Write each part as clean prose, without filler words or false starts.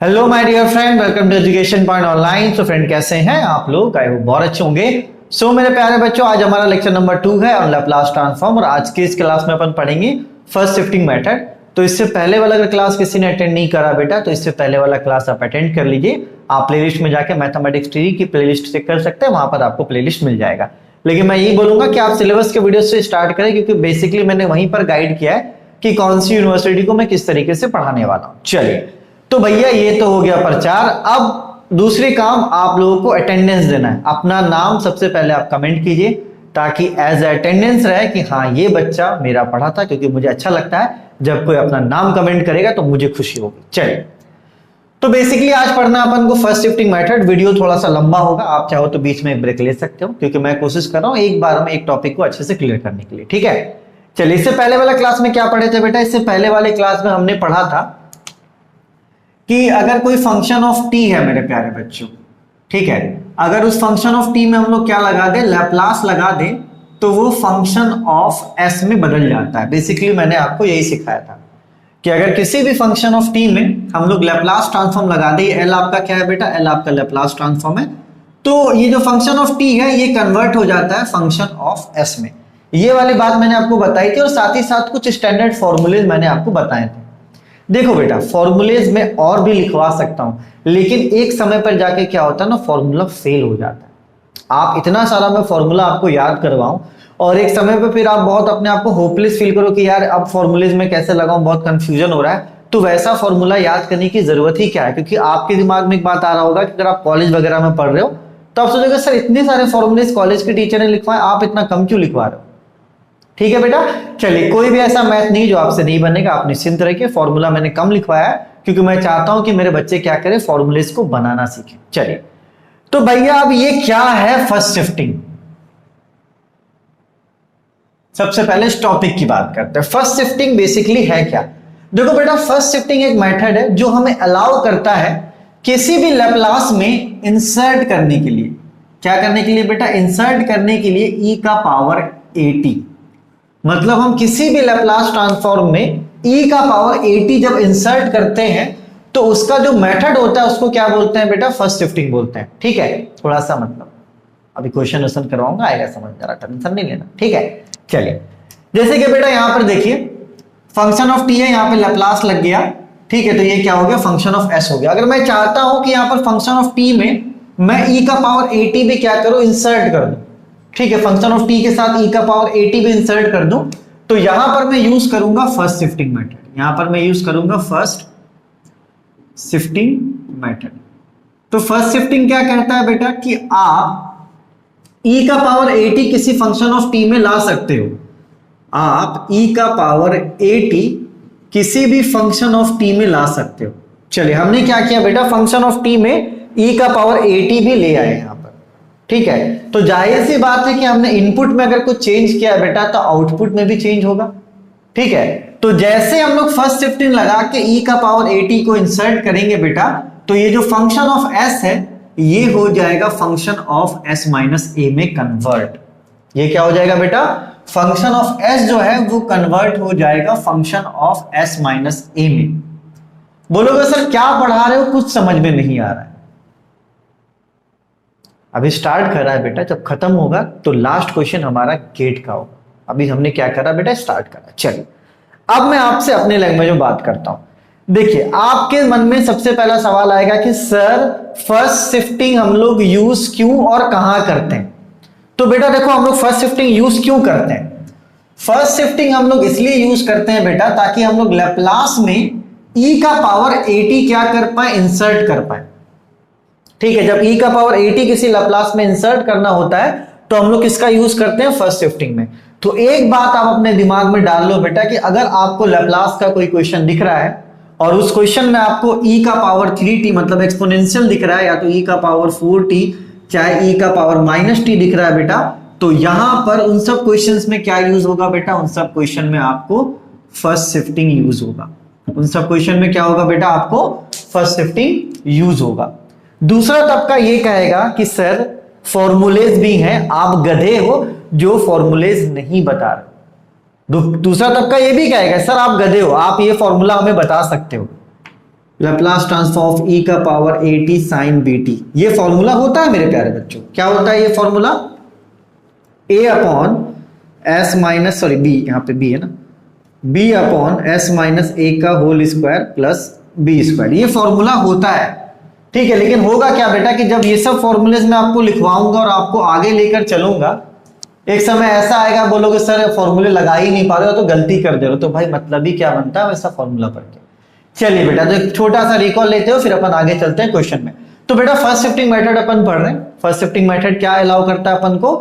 Hello my dear friend, welcome to education point online. So friend, कैसे हैं आप लोग? आई होप बहुत अच्छे होंगे। सो मेरे प्यारे बच्चों, आज हमारा लेक्चर नंबर 2 है ऑन लैपलास ट्रांसफॉर्म और आज की इस क्लास में अपन पढ़ेंगे फर्स्ट शिफ्टिंग मेथड। तो इससे पहले वाला अगर क्लास किसी ने अटेंड नहीं करा बेटा, तो इससे पहले वाला क्लास आप अटेंड कर लीजिए। आप प्लेलिस्ट में जाके मैथमेटिक्स 3 की प्लेलिस्ट चेक कर सकते हैं, वहां पर आपको प्लेलिस्ट मिल जाएगा। लेकिन मैं यही बोलूंगा कि आप सिलेबस के वीडियो से स्टार्ट करें, क्योंकि बेसिकली मैंने वहीं पर गाइड किया है कि कौन सी यूनिवर्सिटी को मैं किस तरीके से पढ़ाने वाला हूं। चलिए, तो भैया ये तो हो गया प्रचार। अब दूसरी काम आप लोगों को अटेंडेंस देना है। अपना नाम सबसे पहले आप कमेंट कीजिए, ताकि एज अटेंडेंस रहे कि हाँ ये बच्चा मेरा पढ़ा था, क्योंकि मुझे अच्छा लगता है जब कोई अपना नाम कमेंट करेगा तो मुझे खुशी होगी। चलिए, तो बेसिकली आज पढ़ना अपन को फर्स्ट शिफ्टिंग मेथड। वीडियो थोड़ा सा लंबा होगा, आप चाहो तो बीच में एक ब्रेक ले सकते हो, क्योंकि मैं कोशिश कर रहा हूं एक बार में एक टॉपिक को अच्छे से क्लियर करने के लिए। ठीक है, चलिए, इससे पहले वाला क्लास में क्या पढ़े थे बेटा? इससे पहले वाले क्लास में हमने पढ़ा था कि अगर कोई फंक्शन ऑफ टी है मेरे प्यारे बच्चों, ठीक है, अगर उस फंक्शन ऑफ टी में हम लोग क्या लगा दे, लैपलास लगा दे, तो वो फंक्शन ऑफ एस में बदल जाता है। बेसिकली मैंने आपको यही सिखाया था कि अगर किसी भी फंक्शन ऑफ टी में हम लोग लैपलास ट्रांसफॉर्म लगा दे, एल आपका क्या है बेटा? एल आपका लैपलास ट्रांसफॉर्म है, तो ये जो फंक्शन ऑफ टी है ये कन्वर्ट हो जाता है फंक्शन ऑफ एस में। ये वाली बात मैंने आपको बताई थी, और साथ ही साथ कुछ स्टैंडर्ड फॉर्मूले मैंने आपको बताए थे। देखो बेटा, फॉर्मूलेज में और भी लिखवा सकता हूं, लेकिन एक समय पर जाके क्या होता है ना, फॉर्मूला फेल हो जाता है। आप इतना सारा मैं फॉर्मूला आपको याद करवाऊं और एक समय पर फिर आप बहुत अपने आप को होपलेस फील करो कि यार अब फॉर्मूलेज में कैसे लगाऊं, बहुत कंफ्यूजन हो रहा है। तो वैसा फॉर्मूला याद करने की जरूरत ही क्या है? क्योंकि आपके दिमाग में एक बात आ रहा होगा कि अगर आप कॉलेज वगैरह में पढ़ रहे हो तो आप सोचोगे सर इतने सारे फॉर्मूलेज कॉलेज के टीचर ने लिखवाए, आप इतना कम क्यों लिखवा रहे हो? ठीक है बेटा, चलिए, कोई भी ऐसा मैथ नहीं जो आपसे नहीं बनेगा, आप निश्चिंत रहिए। फॉर्मूला मैंने कम लिखवाया है क्योंकि मैं चाहता हूं कि मेरे बच्चे क्या करें, फॉर्मूलेस को बनाना सीखें। चलिए, तो भैया अब ये क्या है फर्स्ट शिफ्टिंग? सबसे पहले इस टॉपिक की बात करते हैं। फर्स्ट शिफ्टिंग बेसिकली है क्या? देखो बेटा, फर्स्ट शिफ्टिंग एक मेथड है जो हमें अलाउ करता है किसी भी लैपलास में इंसर्ट करने के लिए। क्या करने के लिए बेटा? इंसर्ट करने के लिए ई का पावर 80। मतलब हम किसी भी लैपलास ट्रांसफॉर्म में e का पावर 80 जब इंसर्ट करते हैं तो उसका जो मेथड होता है उसको क्या बोलते हैं बेटा? फर्स्ट शिफ्टिंग बोलते हैं। ठीक है, थोड़ा सा मतलब अभी क्वेश्चन करवाऊंगा, आएगा समझ, जरा टेंशन नहीं लेना। ठीक है, चलिए, जैसे कि बेटा यहां पर देखिए फंक्शन ऑफ t है, यहां पे लैपलास लग गया। ठीक है, तो ये क्या हो गया? फंक्शन ऑफ s हो गया। अगर मैं चाहता हूं कि यहां पर फंक्शन ऑफ t में मैं e का पावर 80 भी क्या करूं? इंसर्ट कर दूं। ठीक है, फंक्शन ऑफ t के साथ e का पावर 80 भी इंसर्ट कर दूं, तो यहां पर मैं यूज करूंगा फर्स्ट शिफ्टिंग मेथड। यहां पर मैं यूज करूंगा फर्स्ट शिफ्टिंग मेथड। तो फर्स्ट शिफ्टिंग क्या कहता है बेटा? कि आप e का पावर 80 किसी फंक्शन ऑफ t में ला सकते हो। आप e का पावर 80 किसी भी फंक्शन ऑफ t में ला सकते हो। चलिए, हमने क्या किया बेटा? फंक्शन ऑफ t में e का पावर 80 भी ले आए यहां पर। ठीक है, तो जाहिर सी बात है कि हमने इनपुट में अगर कुछ चेंज किया बेटा तो आउटपुट में भी चेंज होगा। ठीक है, तो जैसे हम लोग फर्स्ट शिफ्टिंग लगा के e का पावर 80 को इंसर्ट करेंगे बेटा, तो ये जो फंक्शन ऑफ s है ये हो जाएगा function of s minus a में कन्वर्ट। ये क्या हो जाएगा बेटा? फंक्शन ऑफ s जो है वो कन्वर्ट हो जाएगा function of s minus a में। बोलोगे सर क्या पढ़ा रहे हो, कुछ समझ में नहीं आ रहा है। अभी स्टार्ट कर रहा है बेटा, जब खत्म होगा तो लास्ट क्वेश्चन हमारा गेट का होगा। अभी हमने क्या करा बेटा? स्टार्ट करा। चलिए, अब मैं आपसे अपने लैंग्वेज में बात करता हूं। देखिए, आपके मन में सबसे पहला सवाल आएगा कि सर फर्स्ट शिफ्टिंग हम लोग यूज क्यों और कहां करते हैं? तो बेटा देखो, हम लोग फर्स्ट शिफ्टिंग यूज क्यों करते हैं? फर्स्ट शिफ्टिंग हम लोग इसलिए यूज करते हैं बेटा ताकि हम लोग लैपलास में e का पावर 80 क्या कर पाए? इंसर्ट कर पाए। ठीक है, जब e का पावर 80 किसी लैपलास में इंसर्ट करना होता है तो हम लोग किसका यूज करते हैं? फर्स्ट शिफ्टिंग में। तो एक बात आप अपने दिमाग में डाल लो बेटा कि अगर आपको लैपलास का कोई क्वेश्चन दिख रहा है और उस क्वेश्चन में आपको e का पावर 3t मतलब एक्सपोनेंशियल दिख रहा है, या तो e का पावर 4t चाहे e का पावर -t दिख रहा है बेटा, तो यहां पर उन सब क्वेश्चंस में क्या यूज होगा बेटा? उन सब क्वेश्चन में आपको फर्स्ट शिफ्टिंग यूज होगा। उन सब क्वेश्चन में क्या होगा बेटा? आपको फर्स्ट शिफ्टिंग यूज होगा। दूसरा तबका ये कहेगा कि सर फॉर्मूलेज भी हैं, आप गधे हो जो फॉर्मूलेज नहीं बता रहे। दूसरा तबका ये भी कहेगा सर आप गधे हो, आप ये फॉर्मूला हमें बता सकते हो। लैप्लास ट्रांसफॉर्म ऑफ ई का पावर AT साइन BT। ये फॉर्मूला होता है मेरे प्यारे बच्चों, क्या होता है ये formula? A upon S minus, sorry B, यहाँ पे B है ना, B upon S minus A का whole square plus B square, ये फॉर्मूला होता है। ठीक है, लेकिन होगा क्या बेटा कि जब ये सब फॉर्मूलेज मैं आपको लिखवाऊंगा और आपको आगे लेकर चलूंगा, एक समय ऐसा आएगा बोलोगे सर फॉर्मूले लगा ही नहीं पा रहे हो तो गलती कर दे रहे हो, तो भाई मतलब ही क्या बनता है वैसा फॉर्मूला पढ़ के। चलिए बेटा, तो एक छोटा सा रिकॉल लेते हो फिर अपन आगे चलते हैं क्वेश्चन में। तो बेटा फर्स्ट शिफ्टिंग मेथड अपन पढ़ रहे हैं। फर्स्ट शिफ्टिंग मेथड क्या अलाउ करता है अपन को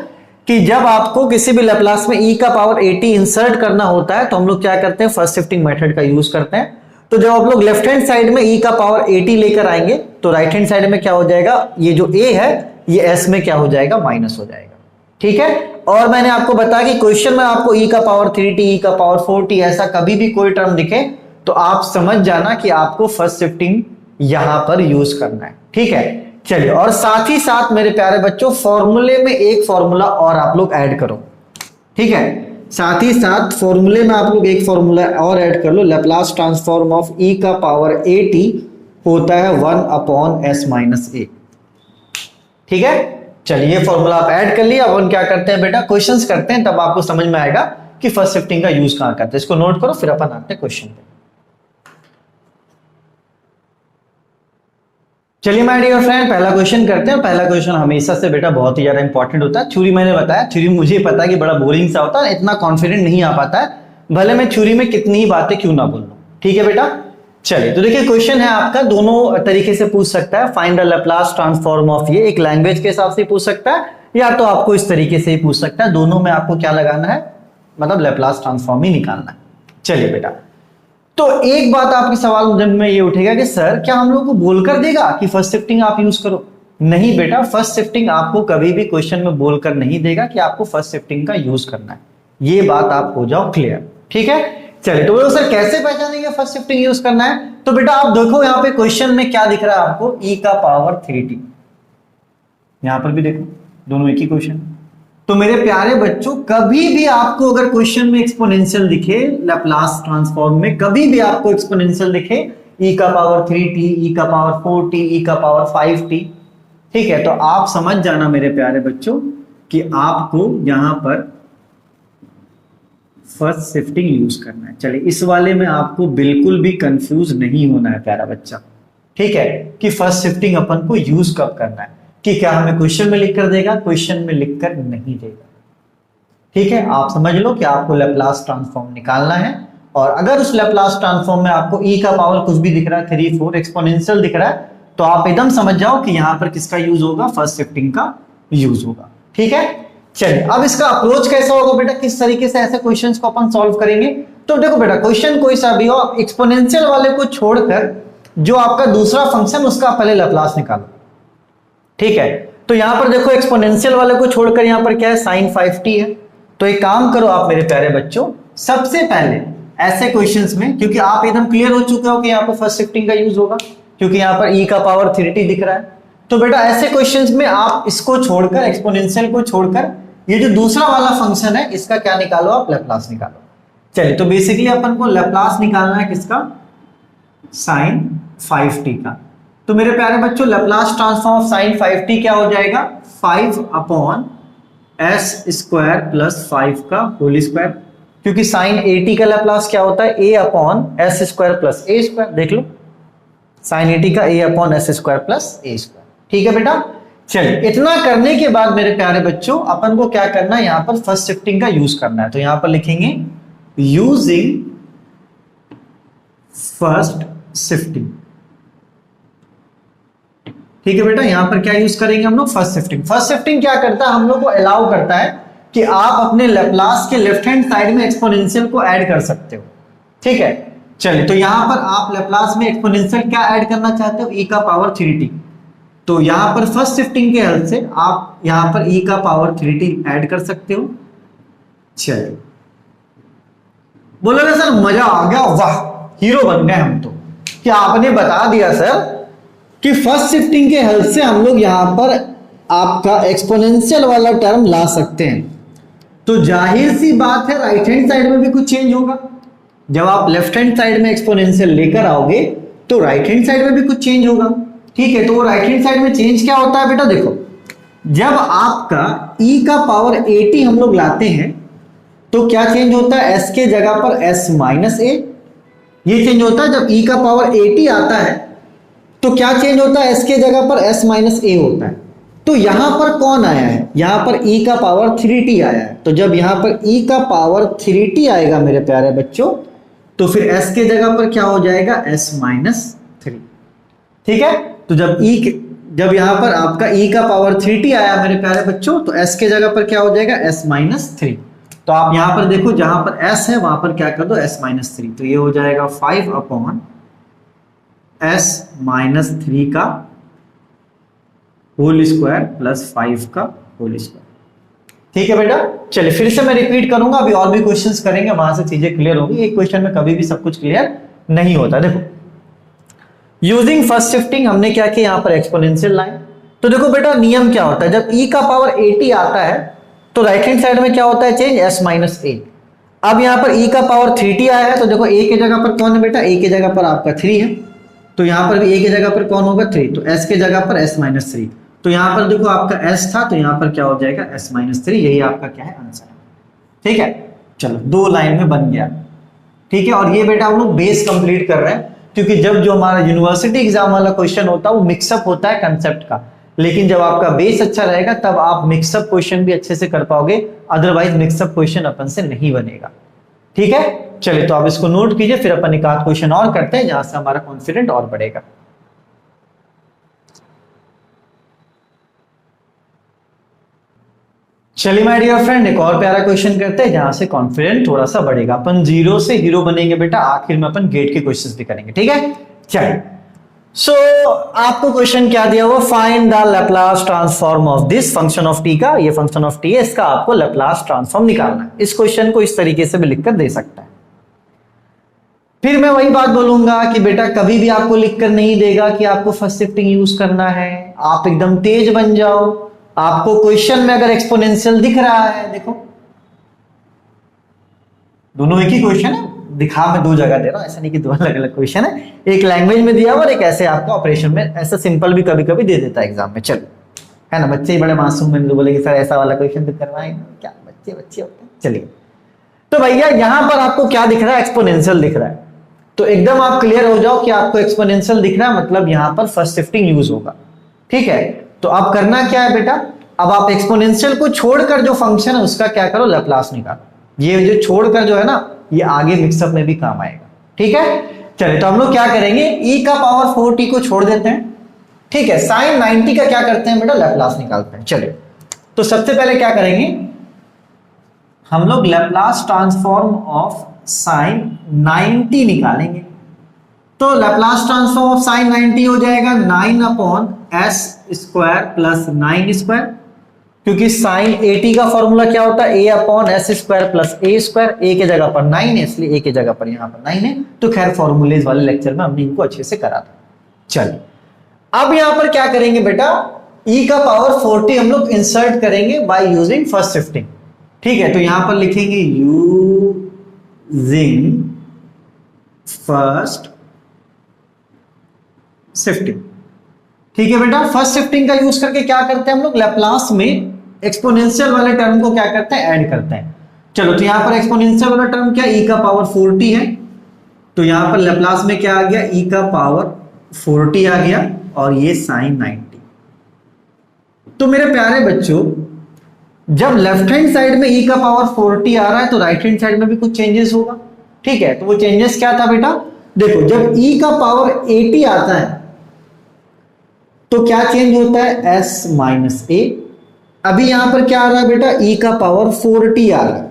कि जब आपको किसी भी लैप्लास में e का पावर AT इंसर्ट करना होता है तो हम लोग क्या करते हैं, फर्स्ट शिफ्टिंग मेथड का यूज करते हैं। तो जब आप लोग लेफ्ट हैंड साइड में e का पावर AT लेकर आएंगे तो राइट हैंड साइड में क्या हो जाएगा, ये जो a है ये s में क्या हो जाएगा, माइनस हो जाएगा। ठीक है, और मैंने आपको बताया कि क्वेश्चन में आपको e का पावर 3t, e का पावर 4t ऐसा कभी भी कोई टर्म दिखे तो आप समझ जाना कि आपको फर्स्ट शिफ्टिंग यहां पर यूज करना है। ठीक है, चलिए, और साथ ही साथ मेरे प्यारे बच्चों फॉर्मूले में एक फॉर्मूला और आप लोग ऐड करो। ठीक है, साथ ही साथ फॉर्मूले में आप लोग एक फॉर्मूला और ऐड कर लो, लैप्लास ट्रांसफॉर्म ऑफ e का पावर AT होता है 1 अपॉन s माइनस a। ठीक है, चलिए ये फॉर्मूला आप ऐड कर लिया। अब हम क्या करते हैं बेटा, क्वेश्चंस करते हैं, तब आपको समझ में आएगा कि फर्स्ट शिफ्टिंग का यूज कहां करते हैं। इसको नोट करो फिर अपन आते हैं क्वेश्चन पे। चलिए माय डियर फ्रेंड, पहला क्वेश्चन करते हैं। पहला क्वेश्चन हमेशा से बेटा बहुत ही ज्यादा इंपॉर्टेंट होता है। थ्योरी मैंने बताया, थ्योरी मुझे पता है कि बड़ा बोरिंग सा होता है, इतना कॉन्फिडेंट नहीं आ पाता है, भले मैं थ्योरी में कितनी ही बातें क्यों ना बोल लूं। ठीक है बेटा, चलिए तो देखिए क्वेश्चन है आपका, दोनों तरीके से पूछ सकता है। Find the Laplace transform of, ये एक लैंग्वेज के हिसाब से पूछ सकता है या तो आपको इस तरीके से ही पूछ सकता है। दोनों में आपको क्या लगाना है, मतलब लैप्लास ट्रांसफॉर्म ही निकालना है। चलिए बेटा, तो एक बात आपके सवाल में ये उठेगा कि सर क्या हम लोग को बोलकर देगा कि फर्स्ट शिफ्टिंग आप यूज करो? नहीं बेटा, फर्स्ट शिफ्टिंग आपको कभी भी क्वेश्चन में बोलकर नहीं देगा कि आपको फर्स्ट शिफ्टिंग का यूज करना है। ये बात आप हो जाओ क्लियर। ठीक है, चलिए तो सर कैसे पहचानेंगे फर्स्ट शिफ्टिंग यूज करना है? तो बेटा आप देखो यहाँ पे क्वेश्चन में क्या दिख रहा है आपको, e का पावर 3t, यहां पर भी देखो दोनों एक ही क्वेश्चन। तो मेरे प्यारे बच्चों कभी भी आपको अगर क्वेश्चन में एक्सपोनेंशियल दिखे, लैप्लास ट्रांसफॉर्म में कभी भी आपको एक्सपोनेंशियल दिखे, e का पावर 3t, e का पावर 4t, e का पावर 5t, ठीक है, तो आप समझ जाना मेरे प्यारे बच्चों कि आपको यहां पर फर्स्ट शिफ्टिंग यूज करना है। चलिए इस वाले में आपको बिल्कुल भी कंफ्यूज नहीं होना है प्यारा बच्चा। ठीक है, कि फर्स्ट शिफ्टिंग अपन को यूज कब करना है, कि क्या हमें क्वेश्चन में लिखकर देगा, क्वेश्चन में लिखकर नहीं देगा। ठीक है, आप समझ लो कि आपको लैप्लास ट्रांसफॉर्म निकालना है, और अगर उस लैप्लास ट्रांसफॉर्म में आपको e का पावर कुछ भी दिख रहा है, 3, 4 एक्सपोनेंशियल दिख रहा है, तो आप एकदम समझ जाओ कि यहां पर किसका यूज होगा, फर्स्ट शिफ्टिंग का यूज होगा। ठीक है, चलिए अब इसका अप्रोच कैसा होगा बेटा, किस तरीके से ऐसे क्वेश्चंस को अपन सॉल्व करेंगे? तो देखो बेटा, क्वेश्चन कोई सा भी हो, एक्सपोनेंशियल वाले को छोड़कर जो आपका दूसरा फंक्शन उसका पहले लैप्लास निकालो। ठीक है, तो यहां पर देखो एक्सपोनेंशियल वाले को छोड़कर यहां पर क्या है, sin 5t है। तो एक काम करो आप मेरे प्यारे बच्चों, सबसे पहले ऐसे क्वेश्चंस में, क्योंकि आप एकदम क्लियर हो चुके हो कि यहां पर फर्स्ट शिफ्टिंग का यूज होगा, क्योंकि यहां पर e का पावर 3t दिख रहा है, तो बेटा ऐसे क्वेश्चंस में आप इसको छोड़कर, एक्सपोनेंशियल को छोड़कर, ये जो दूसरा वाला फंक्शन है इसका क्या निकालो, आप लैप्लास निकालो। चलिए तो बेसिकली अपन को लैप्लास निकालना है किसका, sin 5t का। तो मेरे प्यारे बच्चों Laplace transform of sin 5t क्या हो जाएगा, 5 अपॉन s स्क्वायर प्लस 5 का होल स्क्वायर, क्योंकि sin 80 का लैप्लास क्या होता है, a upon s square plus a square. देख लो sin 80 का a upon s square plus a square. ठीक है बेटा, चलिए इतना करने के बाद मेरे प्यारे बच्चों अपन को क्या करना है, यहां पर फर्स्ट शिफ्टिंग का यूज करना है। तो यहां पर लिखेंगे यूजिंग फर्स्ट शिफ्टिंग। ठीक है बेटा, यहां पर क्या यूज करेंगे हम लोग, फर्स्ट शिफ्टिंग। फर्स्ट शिफ्टिंग क्या करता है, हम लोग को अलाउ करता है कि आप अपने लैप्लास के लेफ्ट हैंड साइड में एक्सपोनेंशियल को ऐड कर सकते हो। ठीक है, चलिए तो यहां पर आप लैप्लास में एक्सपोनेंशियल क्या ऐड करना चाहते हो, e का पावर 3t। तो यहां पर फर्स्ट शिफ्टिंग के हेल्प से आप यहां पर e का पावर 3t ऐड कर सकते हो। चलिए बोलोगे सर मजा आ गया, वाह हीरो बन गए हम तो, कि आपने बता दिया सर कि फर्स्ट शिफ्टिंग के हेल्प से हम लोग यहां पर आपका एक्सपोनेंशियल वाला टर्म ला सकते हैं। तो जाहिर सी बात है राइट हैंड साइड में भी कुछ चेंज होगा। जब आप लेफ्ट हैंड साइड में एक्सपोनेंशियल लेकर आओगे तो राइट हैंड साइड में भी कुछ चेंज होगा। ठीक है, तो वो राइट हैंड साइड में चेंज क्या होता है बेटा, देखो जब आपका e का पावर 80 हम लोग लाते हैं तो क्या चेंज होता है, s के जगह पर s माइनस a, ये चेंज होता है। जब e का पावर 80 आता है तो क्या चेंज होता है, s के जगह पर s माइनस a होता है। तो यहां पर कौन आया है, यहां पर e का पावर 3t आया है। तो जब यहां पर e का पावर 3t आएगा मेरे प्यारे बच्चों, तो फिर s के जगह पर क्या हो जाएगा, s माइनस 3। ठीक है, तो जब यहां पर आपका e का पावर 3t आया मेरे प्यारे बच्चों, तो s के जगह पर क्या हो जाएगा, s माइनस 3। तो आप यहां पर देखो, जहां पर s है वहां पर क्या कर दो, s माइनस 3। तो ये हो जाएगा 5 अपॉन s माइनस 3 का होल स्क्वायर प्लस 5 का होल स्क्वायर। ठीक है बेटा, चलिए फिर से मैं रिपीट करूंगा, अभी और भी क्वेश्चंस करेंगे, वहां से चीजें क्लियर होंगी। एक क्वेश्चन में कभी भी सब कुछ क्लियर नहीं होता। देखो यूजिंग फर्स्ट शिफ्टिंग हमने क्या किया, यहां पर एक्सपोनेंशियल लाइन। तो देखो बेटा नियम क्या होता है, जब e का पावर 80 आता है तो राइट हैंड साइड में क्या होता है, चेंज s माइनस a। अब यहां पर e का पावर 3t आया है, तो देखो a के जगह पर कौन है बेटा, a के जगह पर आपका 3 है, तो यहां पर भी a की जगह पर कौन होगा, 3। तो s के जगह पर s माइनस 3। तो यहां पर देखो आपका s था, तो यहां पर क्या हो जाएगा, s माइनस 3। यही आपका क्या है, आंसर है। ठीक है, चलो 2 लाइन में बन गया। ठीक है, और ये बेटा हम लोग बेस कंप्लीट कर रहे हैं, क्योंकि जब जो हमारा यूनिवर्सिटी एग्जाम वाला क्वेश्चन होता है वो मिक्सअप होता है कंसेप्ट का, लेकिन जब आपका बेस अच्छा रहेगा तब आप मिक्सअप क्वेश्चन भी अच्छे से कर पाओगे, अदरवाइज मिक्सअप क्वेश्चन अपन से नहीं बनेगा। ठीक है, चलिए तो आप इसको नोट कीजिए, फिर अपन एक आध क्वेश्चन और करते हैं जहां से हमारा कॉन्फिडेंट और बढ़ेगा। चलिए माय डियर फ्रेंड, एक और प्यारा क्वेश्चन करते हैं जहां से कॉन्फिडेंट थोड़ा सा बढ़ेगा। अपन जीरो से हीरो बनेंगे बेटा, आखिर में अपन गेट के क्वेश्चंस भी करेंगे। ठीक है, चलिए सो आपको क्वेश्चन क्या दिया हुआ, find the Laplace transform of this function of t का, ये फंक्शन ऑफ टी है, इसका आपको लैप्लास ट्रांसफॉर्म निकालना है। इस क्वेश्चन को इस तरीके से भी लिखकर दे सकता है। फिर मैं वही बात बोलूंगा कि बेटा कभी भी आपको लिखकर नहीं देगा कि आपको फर्स्ट शिफ्टिंग यूज करना है, आप एकदम तेज बन जाओ। आपको क्वेश्चन में अगर एक्सपोनेंशियल दिख रहा है, देखो दोनों एक ही क्वेश्चन है, दिखा मैं 2 जगह दे रहा हूं, ऐसा नहीं कि 2 अलग अलग क्वेश्चन है, एक लैंग्वेज में दिया हुआ और एक ऐसे आपका ऑपरेशन में, ऐसा सिंपल भी कभी कभी दे देता है एग्जाम में। चलो है ना, बच्चे ही बड़े मासूम में बोलेंगे सर ऐसा वाला क्वेश्चन तो करवाएंगे, क्या बच्चे होते हैं। चलिए तो भैया यहां पर आपको क्या दिख रहा है, एक्सपोनेंशियल दिख रहा है, तो एकदम आप क्लियर हो जाओ कि आपको एक्सपोनेंशियल दिख रहा है, मतलब यहां पर फर्स्ट शिफ्टिंग यूज होगा। ठीक है, तो अब करना क्या है बेटा, अब आप एक्सपोनेंशियल को छोड़कर जो फंक्शन है उसका क्या करो, लैप्लास निकालो। ये जो छोड़कर जो है ना, ये आगे मिक्सअप में भी काम आएगा। ठीक है, चलिए तो हम लोग क्या करेंगे, e का पावर 4t को छोड़ देते हैं। ठीक है, साइन 90 का क्या करते हैं बेटा, लैप्लास निकालते हैं। चलिए तो सबसे पहले क्या करेंगे हम लोग, लैप्लास ट्रांसफॉर्म ऑफ साइन 90 निकालेंगे। तो लैप्लास ट्रांसफॉर्म ऑफ साइन 90 हो जाएगा 9 upon s square plus 9 square, क्योंकि साइन 80 का फॉर्मूला क्या होता है, a upon s square plus a square. A के जगह पर 9 है इसलिए ए के जगह पर यहां पर 9 है। तो खैर फॉर्मूलेज वाले लेक्चर में हमने इनको अच्छे से करा था। चलिए अब यहां पर क्या करेंगे बेटा, e का पावर 40 हम लोग इंसर्ट करेंगे बाय यूजिंग फर्स्ट शिफ्टिंग। ठीक है, तो यहां पर लिखेंगे यूजिंग फर्स्ट शिफ्टिंग। ठीक है बेटा, फर्स्ट शिफ्टिंग का यूज करके क्या करते हैं हम लोग, लैप्लास में एक्सपोनेंशियल वाले टर्म को क्या करते हैं, ऐड करते हैं। चलो तो यहां पर एक्सपोनेंशियल वाला टर्म क्या, e का पावर 40 है, तो यहां पर लैप्लास में क्या आ गया, e का पावर 40 आ गया, और ये साइन 90। तो मेरे प्यारे बच्चों, जब लेफ्ट हैंड साइड में e का पावर 40 आ रहा है तो राइट हैंड साइड में भी कुछ चेंजेस होगा। ठीक है, तो वो चेंजेस क्या था बेटा, देखो जब e का पावर 80 आता है तो क्या चेंज होता है, s माइनस a। अभी यहां पर क्या आ रहा है बेटा, e का पावर 40 आ रहा है,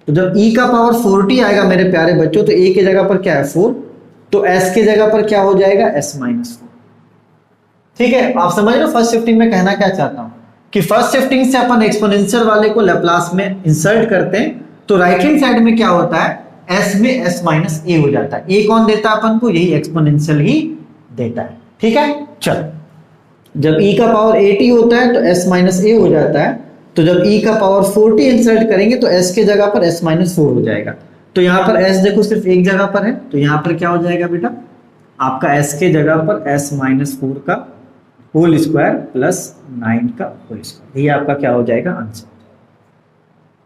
तो जब e का पावर 40 आएगा मेरे प्यारे बच्चों, तो a की जगह पर क्या है 4, तो s की जगह पर क्या हो जाएगा, s माइनस 4। ठीक है, आप समझ रहे हो फर्स्ट शिफ्टिंग में कहना क्या चाहता हूं, कि फर्स्ट शिफ्टिंग से अपन एक्सपोनेंशियल वाले को लैप्लास में इंसर्ट करते हैं, तो राइट हैंड साइड में क्या होता है, s में s माइनस a हो जाता है। a कौन देता है अपन को, यही एक्सपोनेंशियल ही देता है। ठीक है, चलो जब e का पावर 80 होता है तो s माइनस a हो जाता है, तो जब e का पावर 40 इंसर्ट करेंगे तो s के जगह पर s माइनस 4 हो जाएगा। तो यहां पर s देखो सिर्फ एक जगह पर है, तो यहां पर क्या हो जाएगा बेटा, आपका s के जगह पर s माइनस 4 का होल स्क्वायर प्लस 9 का होल स्क्वायर, ये आपका क्या हो जाएगा आंसर।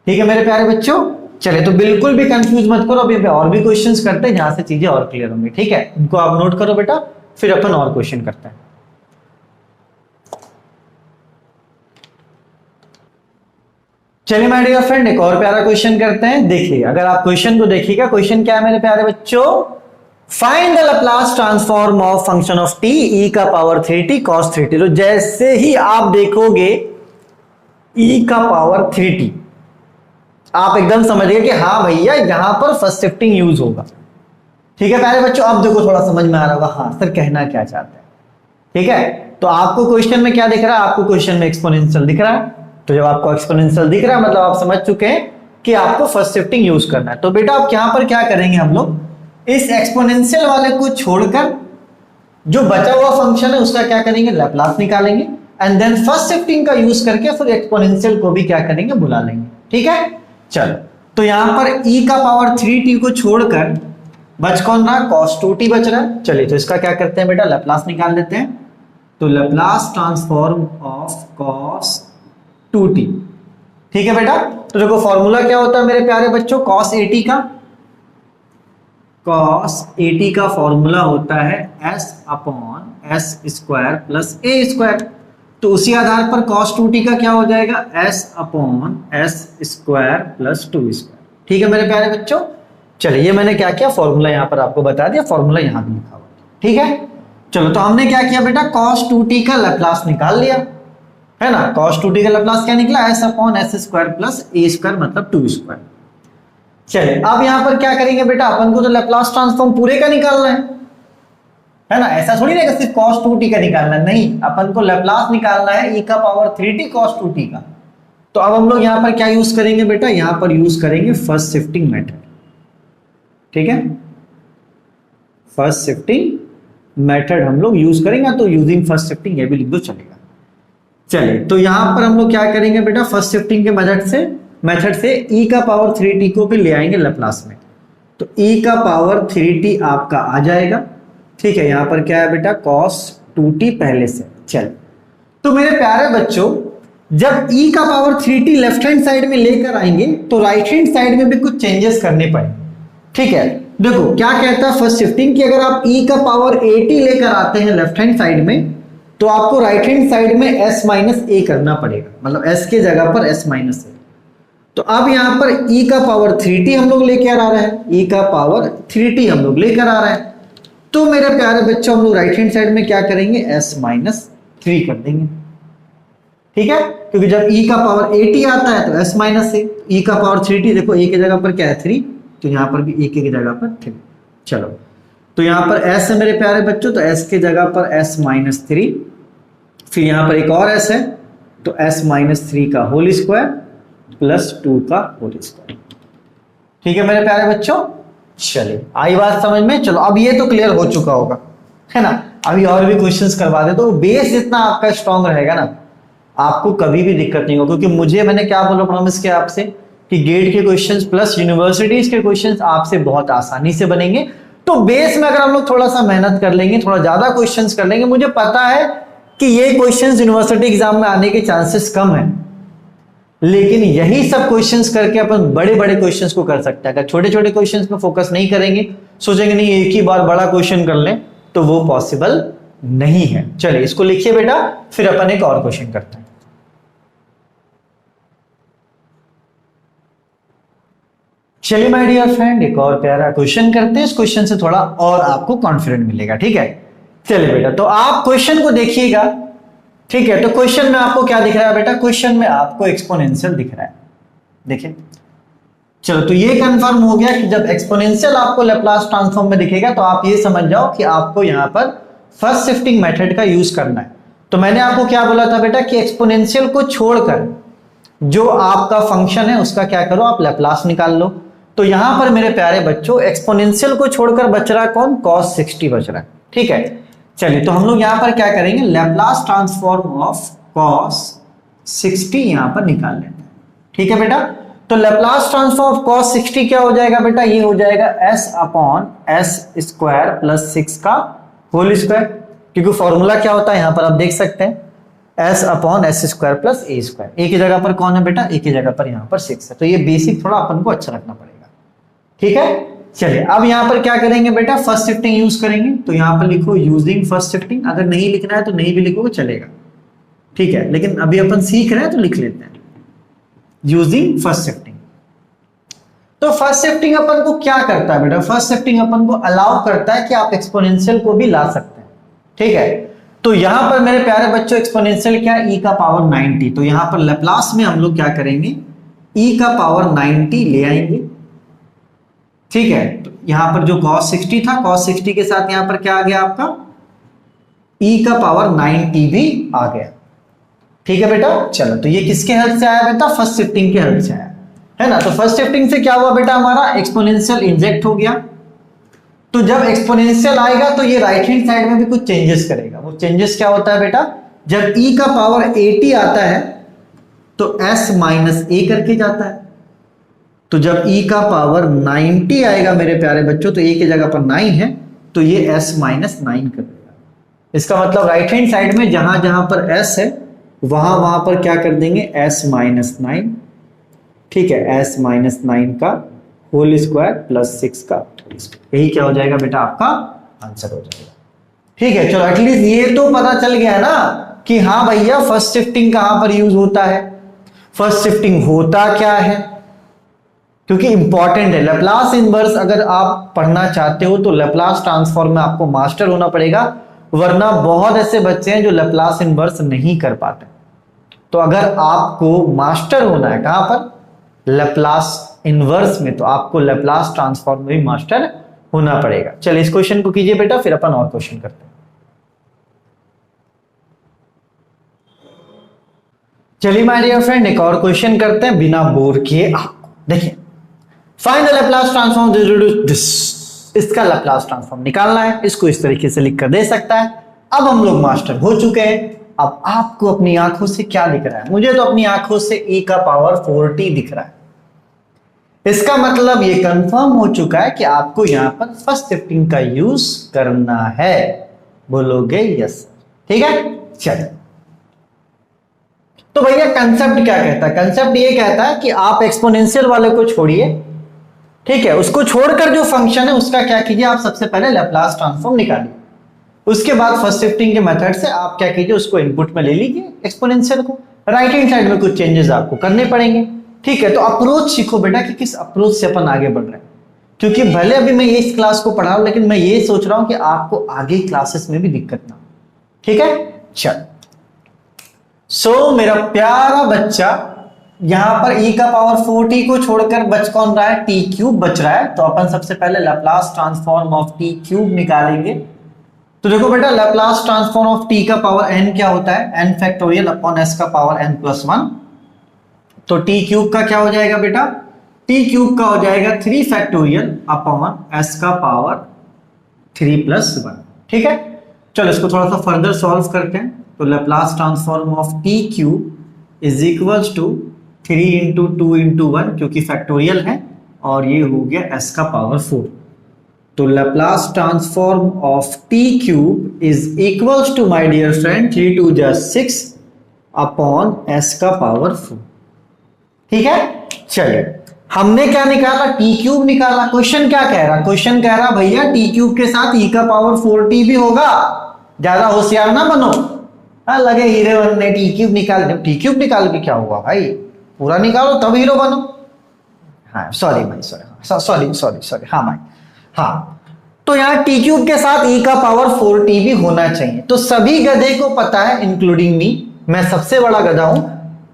ठीक है मेरे प्यारे बच्चों, चले तो बिल्कुल भी कंफ्यूज मत करो, अभी और भी क्वेश्चंस करते हैं जहां से चीजें और क्लियर होंगी। ठीक है, इनको आप नोट करो बेटा, फिर अपन और क्वेश्चन करते हैं। चलिए माय डियर फ्रेंड, एक और प्यारा क्वेश्चन करते हैं। देखिए, अगर आप क्वेश्चन को देखिएगा, क्वेश्चन क्या है मेरे प्यारे बच्चों, find the Laplace transform of function of t e का पावर 3t cos 3t। तो जैसे ही आप देखोगे e का पावर 3t, आप एकदम समझिए कि हाँ भैया यहां पर फर्स्ट शिफ्टिंग यूज होगा। ठीक है प्यारे बच्चों, अब देखो थोड़ा समझ में आ रहा होगा हाँ सर कहना क्या चाहते हैं। ठीक है, तो आपको क्वेश्चन में क्या दिख रहा है, आपको क्वेश्चन में एक्सपोनेंशियल दिख रहा है। तो जब आपको एक्सपोनेंशियल दिख रहा है मतलब आप समझ चुके हैं कि आपको फर्स्ट शिफ्टिंग यूज करना है। तो बेटा आप यहां पर क्या करेंगे, हम लोग इस एक्सपोनेंशियल वाले को छोड़कर जो बचा हुआ फंक्शन है उसका क्या करेंगे, लैप्लास निकालेंगे एंड देन फर्स्ट शिफ्टिंग का यूज करके फिर एक्सपोनेंशियल को भी क्या करेंगे, बुला लेंगे। ठीक है, चलो तो यहां पर e का पावर 3t को छोड़कर बच कौन रहा, cos 2t बच रहा है। चलिए तो इसका क्या करते हैं बेटा, लैप्लास निकाल लेते हैं। तो Laplace transform of cos 2t। ठीक है बेटा, तो देखो फॉर्मूला क्या होता है मेरे प्यारे बच्चों, cos 80 का फॉर्मूला होता है s upon s square plus a square. तो उसी आधार पर cos 2t का क्या हो जाएगा, s upon s square plus 2 square. ठीक है मेरे प्यारे बच्चों, चलिए ये मैंने क्या किया, फॉर्मूला यहां पर आपको बता दिया, फॉर्मूला यहां भी लिखा हुआ। ठीक है, चलो तो हमने क्या किया बेटा, cos 2t का लैप्लास निकाल लिया है ना। cos 2t का लैप्लास क्या निकला, s upon s square plus a square मतलब 2 स्क्वायर। चलिए अब यहां पर क्या करेंगे बेटा, अपन को तो लैप्लास ट्रांसफॉर्म पूरे का निकालना है ना, ऐसा थोड़ी रहेगा सिर्फ cos 2t का निकालना, नहीं अपन को लैप्लास निकालना है e का पावर 3t cos 2t का। तो अब हम लोग यहां पर क्या यूज करेंगे बेटा, यहां पर यूज करेंगे फर्स्ट शिफ्टिंग मेथड। ठीक है, फर्स्ट शिफ्टिंग मेथड हम लोग यूज करेंगे, तो यूजिंग फर्स्ट शिफ्टिंग ये भी लिख दो चलेगा। चलिए तो यहां पर हम लोग क्या करेंगे बेटा, फर्स्ट शिफ्टिंग के मेथड से e का पावर 3t को भी ले आएंगे लैप्लास में। तो e का पावर 3t आपका आ जाएगा। ठीक है, यहां पर क्या है बेटा, cos 2t पहले से। चल तो मेरे प्यारे बच्चों, जब e का power 3t left hand side में लेकर आएंगे तो राइट हैंड साइड में भी कुछ चेंजेस करने पड़ेंगे। ठीक है, देखो क्या कहता है फर्स्ट शिफ्टिंग कि अगर आप e का पावर 80 लेकर आते हैं लेफ्ट हैंड साइड में तो आपको राइट हैंड साइड में s माइनस a करना पड़ेगा, मतलब s के जगह पर s माइनस a। तो अब यहां पर e का पावर 3t हम लोग लेकर आ रहे हैं, e का पावर 3t हम लोग लेकर आ रहे हैं। तो मेरे प्यारे बच्चों हम लोग राइट हैंड साइड में क्या करेंगे, s माइनस 3 कर देंगे। ठीक है, क्योंकि जब e का पावर 80 आता है तो s माइनस a, e का पावर 3t देखो a के जगह पर क्या है 3, तो यहां पर भी a के जगह पर 3। चलो तो यहां पर s है मेरे प्यारे बच्चों, तो s के जगह पर s माइनस 3, फिर यहां पर एक और s है तो s माइनस 3 का होल स्क्वायर प्लस 2 का होल स्क्वायर। ठीक है मेरे प्यारे बच्चों, चलिए आई बात समझ में। चलो अब ये तो क्लियर हो चुका होगा है ना, अभी और भी क्वेश्चंस करवा दे तो बेस जितना आपका स्ट्रांग रहेगा ना आपको कभी भी दिक्कत नहीं होगी। क्योंकि मैंने क्या बोला, प्रॉमिस किया आपसे कि गेट के क्वेश्चंस प्लस यूनिवर्सिटीज के क्वेश्चंस आपसे बहुत आसानी से बनेंगे। तो बेस में अगर हम लोग थोड़ा सा मेहनत कर लेंगे, थोड़ा ज्यादा क्वेश्चंस कर लेंगे, मुझे पता है कि ये क्वेश्चंस यूनिवर्सिटी एग्जाम में आने के चांसेस कम है, लेकिन यही सब क्वेश्चंस करके अपन बड़े बड़े क्वेश्चंस को कर सकते हैं। अगर छोटे छोटे क्वेश्चंस में फोकस नहीं करेंगे, सोचेंगे नहीं एक ही बार बड़ा क्वेश्चन कर लें, तो वो पॉसिबल नहीं है। चलिए इसको लिखिए बेटा, फिर अपन एक और क्वेश्चन करते हैं। चलिए माय डियर फ्रेंड, एक और प्यारा क्वेश्चन करते हैं। इस क्वेश्चन से थोड़ा और आपको कॉन्फिडेंट मिलेगा। ठीक है, चलिए बेटा तो आप क्वेश्चन को देखिएगा। ठीक है, तो क्वेश्चन में आपको क्या दिख रहा है बेटा, क्वेश्चन में आपको एक्सपोनेंशियल दिख रहा है। देखिए चलो तो ये कंफर्म हो गया कि जब एक्सपोनेंशियल आपको लैप्लास ट्रांसफॉर्म में दिखेगा तो आप ये समझ जाओ कि आपको यहां पर फर्स्ट शिफ्टिंग मेथड का यूज करना है। तो मैंने आपको क्या बोला था बेटा कि एक्सपोनेंशियल को छोड़कर जो आपका फंक्शन है उसका क्या करो, आप लैप्लास निकाल लो। तो यहां पर मेरे प्यारे बच्चों एक्सपोनेंशियल को छोड़कर बच रहा कौन, cos 60 बच रहा है। ठीक है, चलिए तो हम लोग यहां पर क्या करेंगे, लैप्लास ट्रांसफॉर्म ऑफ cos 60 यहां पर निकाल लेते हैं। ठीक है बेटा, तो लैप्लास ट्रांसफॉर्म ऑफ cos 60 क्या हो जाएगा बेटा, ये हो जाएगा s upon s square plus 6 का होल स्क्वायर, क्योंकि फॉर्मूला क्या होता है यहाँ पर आप देख सकते हैं s/s² प्लस a²। ए की जगह पर कौन है बेटा, ए की जगह पर यहाँ पर 6 है। तो ये बेसिक थोड़ा अपन को अच्छा रखना पड़ेगा, ठीक है। चलिए अब यहाँ पर क्या करेंगे बेटा, फर्स्ट शिफ्टिंग यूज करेंगे। तो यहाँ पर लिखो यूजिंग फर्स्ट शिफ्टिंग, अगर नहीं लिखना है तो नहीं भी लिखोगे चलेगा, ठीक है, लेकिन अभी अपन सीख रहे हैं तो लिख लेते हैं यूजिंग फर्स्ट शिफ्टिंग। तो फर्स्ट शिफ्टिंग अपन को क्या करता है बेटा, फर्स्ट शिफ्टिंग अपन को अलाउ करता है कि आप एक्सपोनेंशियल को भी ला सकते हैं, ठीक है। तो यहां पर मेरे प्यारे बच्चों एक्सपोनेंशियल क्या है, e का पावर 90। तो यहां पर लैप्लास में हम लोग क्या करेंगे, e का पावर 90 ले आएंगे, ठीक है। तो यहां पर जो cos 60 था, cos 60 के साथ यहां पर क्या आ गया आपका e का पावर 90 भी आ गया, ठीक है बेटा। चलो तो ये किसके हेल्प से आया बेटा, फर्स्ट शिफ्टिंग के हेल्प से आया, है ना। तो फर्स्ट शिफ्टिंग से क्या हुआ बेटा, हमारा एक्सपोनेंशियल इंजेक्ट हो गया। तो जब एक्सपोनेंशियल आएगा तो ये राइट हैंड साइड में भी कुछ चेंजेस करेगा। वो चेंजेस क्या होता है बेटा, जब e का पावर 80 आता है तो s माइनस a करके जाता है। तो जब e का पावर 90 आएगा मेरे प्यारे बच्चों, तो a की जगह पर 9 है, तो ये s माइनस 9 कर देगा। इसका मतलब राइट हैंड साइड में जहां जहां पर s है वहां वहां पर क्या कर देंगे, s माइनस 9, ठीक है, s माइनस 9 का होल स्क्वायर प्लस 6 का, यही क्या हो जाएगा बेटा, आपका आंसर हो जाएगा, ठीक है। चलो एटलीस्ट ये तो पता चल गया ना कि हाँ भैया फर्स्ट शिफ्टिंग कहां पर यूज होता है, फर्स्ट शिफ्टिंग होता क्या है, क्योंकि इंपॉर्टेंट है। लैप्लास इनवर्स अगर आप पढ़ना चाहते हो तो लैप्लास ट्रांसफॉर्म में आपको मास्टर होना पड़ेगा, वरना बहुत ऐसे बच्चे हैं जो लैप्लास इनवर्स नहीं कर पाते। तो अगर आपको मास्टर होना है कहां पर, लैप्लास इनवर्स में, तो आपको लैप्लास ट्रांसफॉर्म में भी मास्टर होना पड़ेगा। चलिए इस क्वेश्चन को कीजिए बेटा, फिर अपन और क्वेश्चन करते हैं। चलिए माय डियर फ्रेंड एक और क्वेश्चन करते हैं बिना बोर किए आपको। देखिए, find the Laplace transform this, इसका लैप्लास ट्रांसफॉर्म निकालना है। इसको इस तरीके से लिख कर दे सकता है। अब हम लोग मास्टर हो चुके हैं। अब आपको अपनी आंखों से क्या दिख रहा है, मुझे तो अपनी आंखों से e का पावर 40 दिख रहा है। इसका मतलब ये कंफर्म हो चुका है कि आपको यहां पर फर्स्ट शिफ्टिंग का यूज करना है। बोलोगे यस, ठीक है। चलिए तो भैया कंसेप्ट क्या कहता है, कंसेप्ट ये कहता है कि आप एक्सपोनेंशियल वाले को छोड़िए, ठीक है, उसको छोड़कर जो फंक्शन है उसका क्या कीजिए, आप सबसे पहले लैप्लास ट्रांसफॉर्म निकालिए। उसके बाद फर्स्ट शिफ्टिंग के मेथड से आप क्या कीजिए, उसको इनपुट में ले लीजिए एक्सपोनेंशियल को। राइट हैंड साइड में कुछ चेंजेस आपको करने पड़ेंगे, ठीक है। तो अप्रोच सीखो बेटा कि किस अप्रोच से अपन आगे बढ़ रहे हैं, क्योंकि भले अभी मैं ये इस क्लास को पढ़ा हूं, लेकिन मैं ये सोच रहा हूं कि आपको आगे क्लासेस में भी दिक्कत ना हो, ठीक है। चल सो मेरा प्यारा बच्चा, यहां पर e का पावर 40 को छोड़कर बच कौन रहा है, t³ बच रहा है। तो अपन सबसे पहले लैप्लास ट्रांसफॉर्म ऑफ t³ निकालेंगे। तो देखो बेटा, लैप्लास ट्रांसफॉर्म ऑफ t का पावर n क्या होता है, n फैक्टोरियल अपॉन s का पावर n+1। तो t³ का क्या हो जाएगा बेटा, t³ का हो जाएगा 3 फैक्टोरियल अपॉन s का पावर 3+1, ठीक है। चलो इसको थोड़ा सा फर्दर सॉल्व करते हैं। तो Laplace transform of t³ is equals to 3 into 2 into 1, क्योंकि फैक्टोरियल है, और ये हो गया s का पावर 4। तो Laplace transform of t³ is equals to my dear friend 3 2 जा 6 अपॉन s का पावर 4, ठीक है। चलिए हमने क्या निकाला, t³ निकाला। क्वेश्चन क्या कह रहा, क्वेश्चन कह रहा भैया t³ के साथ e का पावर 40 भी होगा। ज्यादा होशियार ना बनो, लगे हीरो बनने, t³ निकाल, t³ निकाल के क्या हुआ भाई, पूरा निकालो तब हीरो बनो। हाँ सॉरी भाई, सॉरी, हाँ भाई, हाँ। तो यहाँ t³ के साथ e का पावर 40 भी होना चाहिए। तो सभी गधे को पता है, इंक्लूडिंग मी, मैं सबसे बड़ा गधा हूं,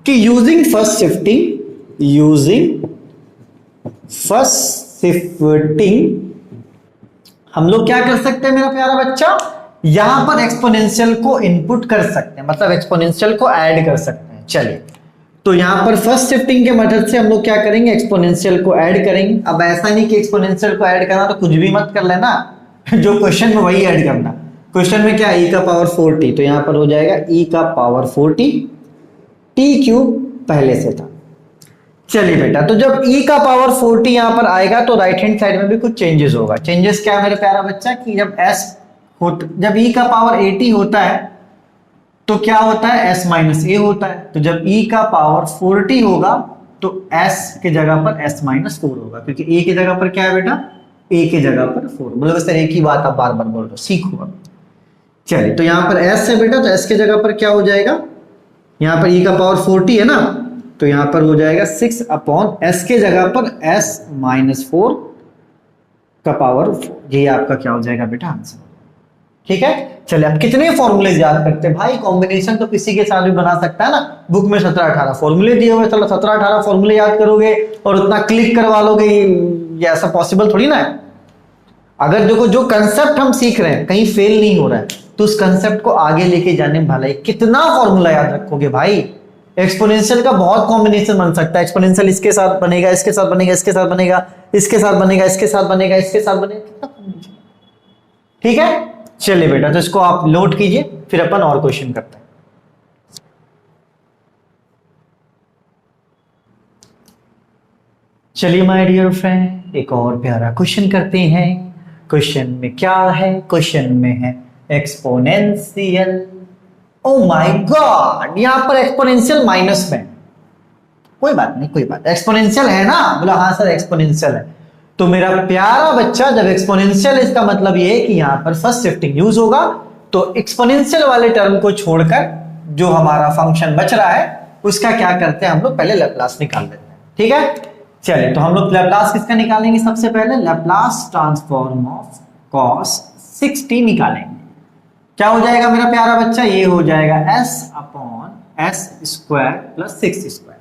कि यूजिंग फर्स्ट शिफ्टिंग हम लोग क्या कर सकते हैं मेरा प्यारा बच्चा, यहां पर एक्सपोनेंशियल को इनपुट कर सकते हैं, मतलब एक्सपोनेंशियल को ऐड कर सकते हैं। चलिए तो यहां पर फर्स्ट शिफ्टिंग के मेथड से हम लोग क्या करेंगे, एक्सपोनेंशियल को ऐड करेंगे। अब ऐसा नहीं कि एक्सपोनेंशियल को ऐड करना तो कुछ भी मत कर लेना, जो क्वेश्चन में वही ऐड करना। क्वेश्चन में क्या, e का पावर 40, तो यहां पर हो जाएगा e का पावर 40, t³ पहले से था। चलिए बेटा, तो जब e का पावर 40 यहां पर आएगा तो राइट हैंड साइड में भी कुछ चेंजेस होगा। चेंजेस क्या है मेरे प्यारा बच्चा, कि जब s जब e का पावर 80 होता है तो क्या होता है, s माइनस ए होता है। तो जब e का पावर 40 होगा तो s के जगह पर s माइनस 4 होगा, क्योंकि a की जगह पर क्या है बेटा, a की जगह पर 4। बोलो सर एक ही बात आप बार बार बोल रहे हो, सीखो अब। चलिए तो यहाँ पर s है बेटा, तो s के जगह पर क्या हो जाएगा, यहाँ पर e का पावर 40 है ना, तो यहाँ पर हो जाएगा 6 अपॉन s के जगह पर s माइनस 4 का पावर 4। ये आपका क्या हो जाएगा बेटा, आंसर। ठीक है, चलिए अब कितने फॉर्मूले याद करते हैं भाई, कॉम्बिनेशन तो किसी के साथ भी बना सकता है ना। बुक में 17-18 फॉर्मूले दिए हुए, चलो 17-18 फॉर्मूले याद करोगे और उतना क्लिक करवा लोगे, ये ऐसा पॉसिबल थोड़ी ना है। अगर देखो जो कंसेप्ट हम सीख रहे हैं कहीं फेल नहीं हो रहा है, तो उस कंसेप्ट को आगे लेके जाने में भलाई कितना फॉर्मूला याद रखोगे भाई। एक्सपोनेंशियल का बहुत कॉम्बिनेशन बन सकता है, एक्सपोनेंशियल इसके साथ बनेगा, इसके साथ बनेगा, इसके साथ बनेगा, इसके साथ बनेगा, इसके साथ बनेगा, इसके साथ बनेगा, कितना कॉम्बिनेशन। ठीक है, चलिए बेटा तो इसको आप नोट कीजिए, फिर अपन और क्वेश्चन करते हैं। चलिए माय डियर फ्रेंड एक और प्यारा क्वेश्चन करते हैं। क्वेश्चन में क्या है, क्वेश्चन में है एक्सपोनेंशियल। ओ माय गॉड, यहां पर एक्सपोनेंशियल माइनस में, कोई बात नहीं कोई बात, एक्सपोनेंशियल है ना, बोला हाँ सर एक्सपोनेंशियल है। तो मेरा प्यारा बच्चा जब एक्सपोनेंशियल, इसका मतलब ये है कि यहां पर फर्स्ट शिफ्टिंग यूज होगा, तो एक्सपोनेंशियल वाले टर्म को छोड़कर जो हमारा फंक्शन बच रहा है उसका क्या करते हैं हम लोग, पहले लैप्लास निकाल लेते हैं। ठीक है, चलिए तो हम लोग लैप्लास किसका निकालेंगे, सबसे पहले लैप्लास ट्रांसफॉर्म ऑफ cos 60 निकालेंगे। क्या हो जाएगा मेरा प्यारा बच्चा, ये हो जाएगा s upon s square plus 6 square.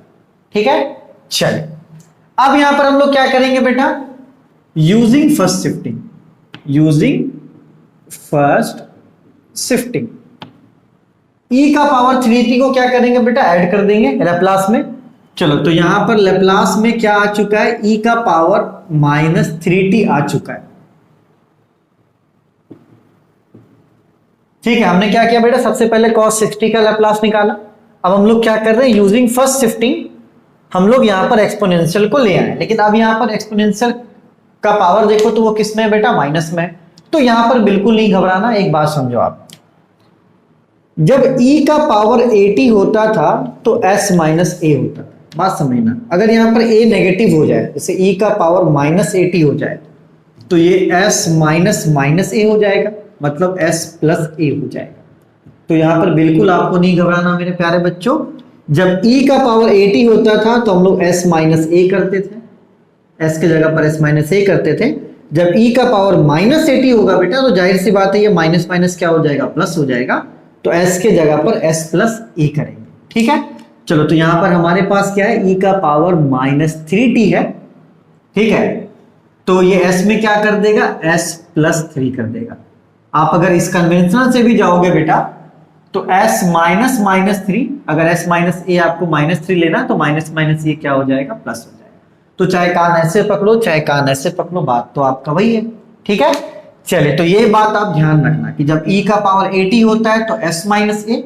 ठीक है, चलिए अब यहां पर हम लोग क्या करेंगे बेटा, using first shifting, using first shifting e का पावर 3t को क्या करेंगे बेटा, ऐड कर देंगे लैप्लास में। चलो तो यहां पर लैप्लास में क्या आ चुका है, e का पावर माइनस 3t आ चुका है। ठीक है, हमने क्या किया बेटा, सबसे पहले cos 60 का लैप्लास निकाला। अब हम लोग क्या कर रहे हैं, यूजिंग फर्स्ट शिफ्टिंग हम लोग यहां पर एक्सपोनेंशियल को ले आए, लेकिन अब यहां पर एक्सपोनेंशियल का पावर देखो तो वो किस में है बेटा, माइनस में। तो यहां पर बिल्कुल नहीं घबराना, एक बात समझो आप, जब e का पावर 80 होता था तो s माइनस ए होता था। बात समझना, अगर यहां पर a नेगेटिव हो जाए, जैसे e का पावर माइनस 80 हो जाए, तो ये s माइनस माइनस ए हो जाएगा, मतलब s प्लस ए हो जाएगा। तो यहां पर बिल्कुल आपको नहीं घबराना मेरे प्यारे बच्चों। जब e का पावर 80 होता था तो हम लोग s माइनस ए करते थे, s के जगह पर s माइनस ए करते थे। जब e का पावर माइनस 80 होगा बेटा तो जाहिर सी बात है ये माइनस माइनस क्या हो जाएगा, प्लस हो जाएगा, तो s के जगह पर s प्लस ए करेंगे। ठीक है, चलो तो यहां पर हमारे पास क्या है, e का पावर माइनस 3t है। ठीक है, तो ये s में क्या कर देगा, s प्लस 3 कर देगा। आप अगर इस कन्वेंशनल से भी जाओगे बेटा तो s माइनस माइनस 3, अगर s माइनस ए आपको माइनस 3 लेना तो माइनस माइनस ये क्या हो जाएगा, प्लस हो जाएगा। तो चाहे कान ऐसे पकड़ो चाहे कान ऐसे पकड़ो, बात तो आपका वही है। ठीक है, चलिए तो ये बात आप ध्यान रखना कि जब e का पावर 80 होता है तो s माइनस ए,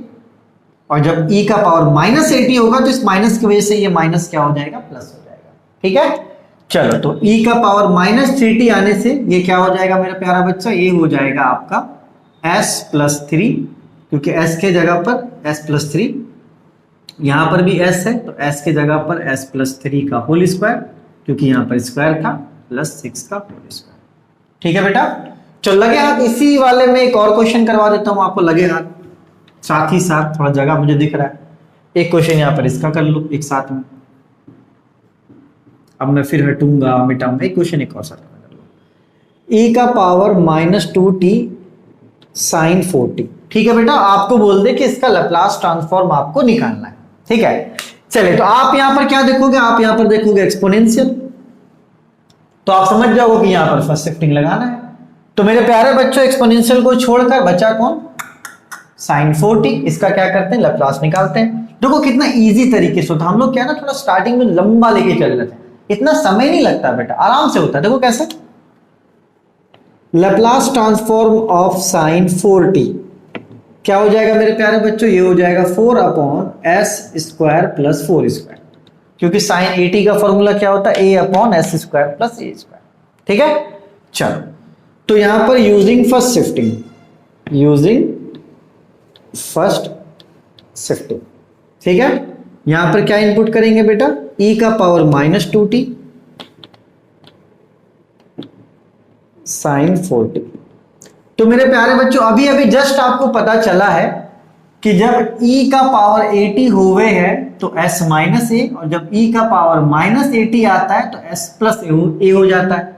और जब e का पावर माइनस 80 होगा तो इस माइनस की वजह से ये माइनस क्या हो जाएगा, प्लस हो जाएगा। ठीक है, चलो तो e का पावर माइनस 3t आने से ये क्या हो जाएगा मेरा प्यारा बच्चा, ये हो जाएगा आपका s प्लस 3, क्योंकि s के जगह पर s प्लस 3, यहां पर भी s है तो s के जगह पर s प्लस 3 का होल स्क्वायर, क्योंकि यहां पर स्क्वायर था, प्लस 6 का होल स्क्वायर। ठीक है बेटा, चलो लगे हाथ, इसी वाले में एक और क्वेश्चन करवा देता हूं आपको, लगे हाथ, साथ ही साथ थोड़ा जगह मुझे दिख रहा है, एक क्वेश्चन यहां पर इसका कर लो एक साथ में। अब मैं फिर हटूंगा मिटाऊंगा, एक क्वेश्चन एक और साथ में कर लो। e का power minus 2t sine 4t। ठीक है बेटा, आपको बोल दे कि इसका लैप्लास ट्रांसफॉर्म आपको निकालना है। ठीक है, चलिए तो आप यहां पर क्या देखोगे, आप यहां पर देखोगे एक्सपोनेंशियल, तो आप समझ जाओगे कि यहां पर फर्स्ट शिफ्टिंग लगाना है। तो मेरे प्यारे बच्चों एक्सपोनेंशियल को छोड़कर बचा कौन, साइन 4t, इसका क्या करते हैं, लैप्लास निकालते हैं। देखो कितना इजी तरीके से होता है, हम लोग क्या ना थोड़ा स्टार्टिंग में लंबा लेके चल रहे थे, इतना समय नहीं लगता बेटा, आराम से होता है। देखो कैसे, Laplace transform of sine 4t क्या हो जाएगा मेरे प्यारे बच्चों, ये हो जाएगा 4 upon s square plus 4 square, क्योंकि साइन 80 का फॉर्मूला क्या होता है, a upon s square plus a square. ठीक है, चलो तो यहां पर using first shifting using first shifting. ठीक है, यहां पर क्या इनपुट करेंगे बेटा, e का पावर -2t sin 4t। तो मेरे प्यारे बच्चों अभी अभी जस्ट आपको पता चला है कि जब e का पावर 80 होवे है तो s माइनस ए, और जब e का पावर -80 आता है तो s प्लस ए हो जाता है।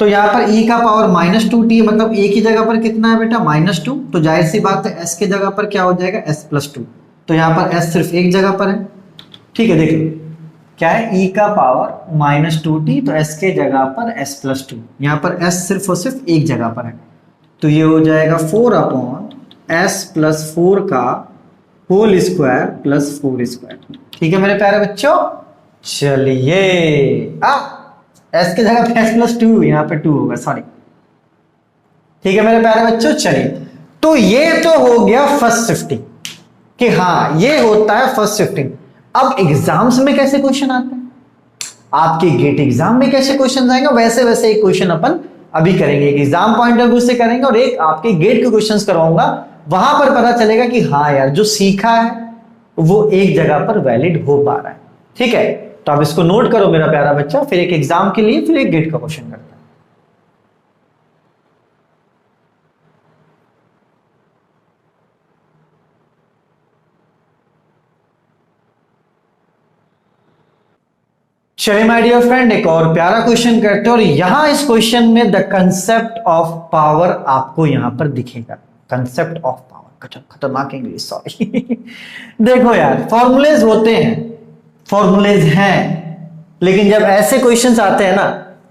तो यहाँ पर e का पावर -2t मतलब a की जगह पर कितना है बेटा -2, तो जाहिर सी बात है s की जगह पर क्या हो जाएगा s+2। तो यहाँ पर s सिर्फ एक जगह पर है। ठीक है, देखो क्या है, e का पावर -2t तो s के जगह पर s+2, यहाँ पर s सिर्फ और सिर्फ एक जगह पर है। तो ये हो जाएगा 4/s+4 का होल स्क्वायर प्लस 4 स्क्वायर। ठीक है मेरे प्यारे बच्चों, चलिए s की जगह पे s+2, यहाँ पे 2 होगा, सॉरी। ठीक है मेरे प्यारे बच्चों, चलिए तो ये तो हो गया फर्स्ट शिफ्टिंग कि हाँ ये होता है फर्स्ट शिफ्टिंग। अब एग्जाम्स में कैसे क्वेश्चन आते हैं, आपके गेट एग्जाम में कैसे क्वेश्चन आएंगे, वैसे वैसे एक क्वेश्चन अपन अभी करेंगे, एक एग्जाम पॉइंट ऑफ व्यू से करेंगे और एक आपके गेट के क्वेश्चंस करवाऊंगा। वहां पर पता चलेगा कि हाँ यार जो सीखा है वो एक जगह पर वैलिड हो पा रहा है। ठीक है, तो आप इसको नोट करो मेरा प्यारा बच्चा, फिर एक एग्जाम के लिए फिर एक गेट का क्वेश्चन करते हैं। चलिए माय डियर फ्रेंड एक और प्यारा क्वेश्चन करते हैं, और यहां इस क्वेश्चन में द कंसेप्ट ऑफ पावर आपको यहां पर दिखेगा। कंसेप्ट ऑफ पावर, खतरनाक इंग्लिश, सॉरी। देखो यार फॉर्मूलेज होते हैं, फॉर्मूलेज हैं, लेकिन जब ऐसे क्वेश्चंस आते हैं ना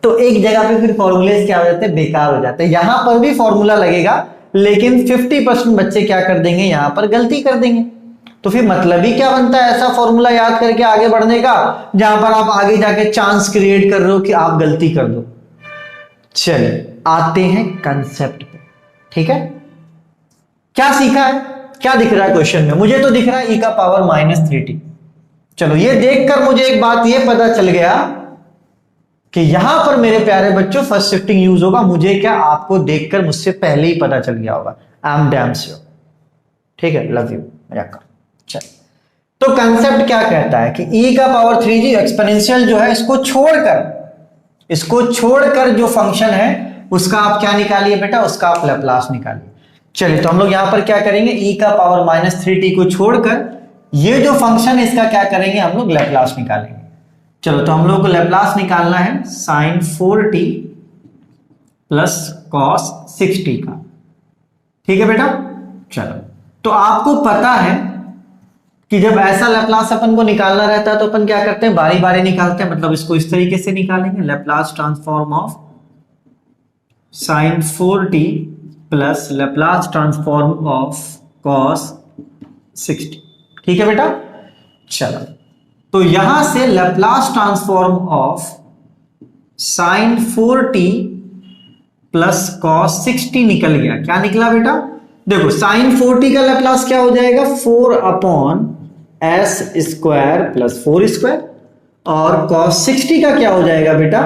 तो एक जगह पे फिर फॉर्मूलेज क्या हो जाते हैं, बेकार हो जाते हैं। यहां पर भी फॉर्मूला लगेगा लेकिन 50% बच्चे क्या कर देंगे, यहां पर गलती कर देंगे। तो फिर मतलब ही क्या बनता है ऐसा फॉर्मूला याद करके आगे बढ़ने का जहां पर आप आगे जाके चांस क्रिएट कर रहे हो कि आप गलती कर दो। चलिए आते हैं कंसेप्ट पे। ठीक है, क्या सीखा है, क्या दिख रहा है क्वेश्चन में, मुझे तो दिख रहा है e का पावर -3t। चलो ये देखकर मुझे एक बात ये पता चल गया कि यहां पर मेरे प्यारे बच्चों फर्स्ट शिफ्टिंग यूज होगा। मुझे क्या, आपको देखकर मुझसे पहले ही पता चल गया होगा। I am damn sure. ठीक है, लव यू, मजाक कर। चल तो कंसेप्ट क्या कहता है कि e का पावर 3g एक्सपोनेंशियल जो है इसको छोड़कर जो फंक्शन है उसका आप क्या निकालिए बेटा, उसका आप लैप्लास निकालिए। चलिए तो हम लोग यहां पर क्या करेंगे, e का पावर -3t को छोड़कर ये जो फंक्शन है इसका क्या करेंगे, हम लोग लैप्लास निकालेंगे। चलो तो हम लोग को लैप्लास निकालना है sin 4t plus cos 6t का। ठीक है बेटा, चलो तो आपको पता है कि जब ऐसा लैप्लास अपन को निकालना रहता है तो अपन क्या करते हैं, बारी बारी निकालते हैं। मतलब इसको इस तरीके से निकालेंगे, Laplace transform of sin 4t plus Laplace transform of cos 6t। ठीक है बेटा, चलो तो यहां से Laplace transform of sin 4t plus cos 6t निकल गया। क्या निकला बेटा, देखो sin 4t का लैप्लास क्या हो जाएगा, 4/s² प्लस 4 स्क्वायर, और cos 6t का क्या हो जाएगा बेटा,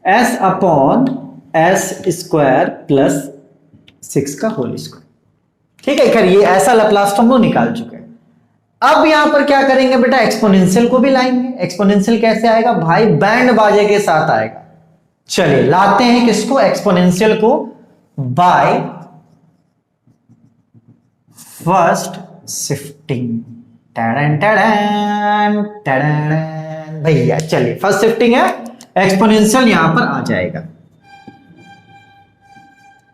s/s² प्लस 6 का होल स्क्वायर। ठीक है, खैर ये ऐसा लैप्लास हम लोग निकाल चुके हैं। अब यहां पर क्या करेंगे बेटा, एक्सपोनेंशियल को भी लाएंगे। एक्सपोनेंशियल कैसे आएगा भाई, बैंड बाजे के साथ आएगा। चलिए लाते हैं किसको, एक्सपोनेंशियल को बाय फर्स्ट शिफ्टिंग। भैया चलिए फर्स्ट शिफ्टिंग है, एक्सपोनेंशियल यहां पर आ जाएगा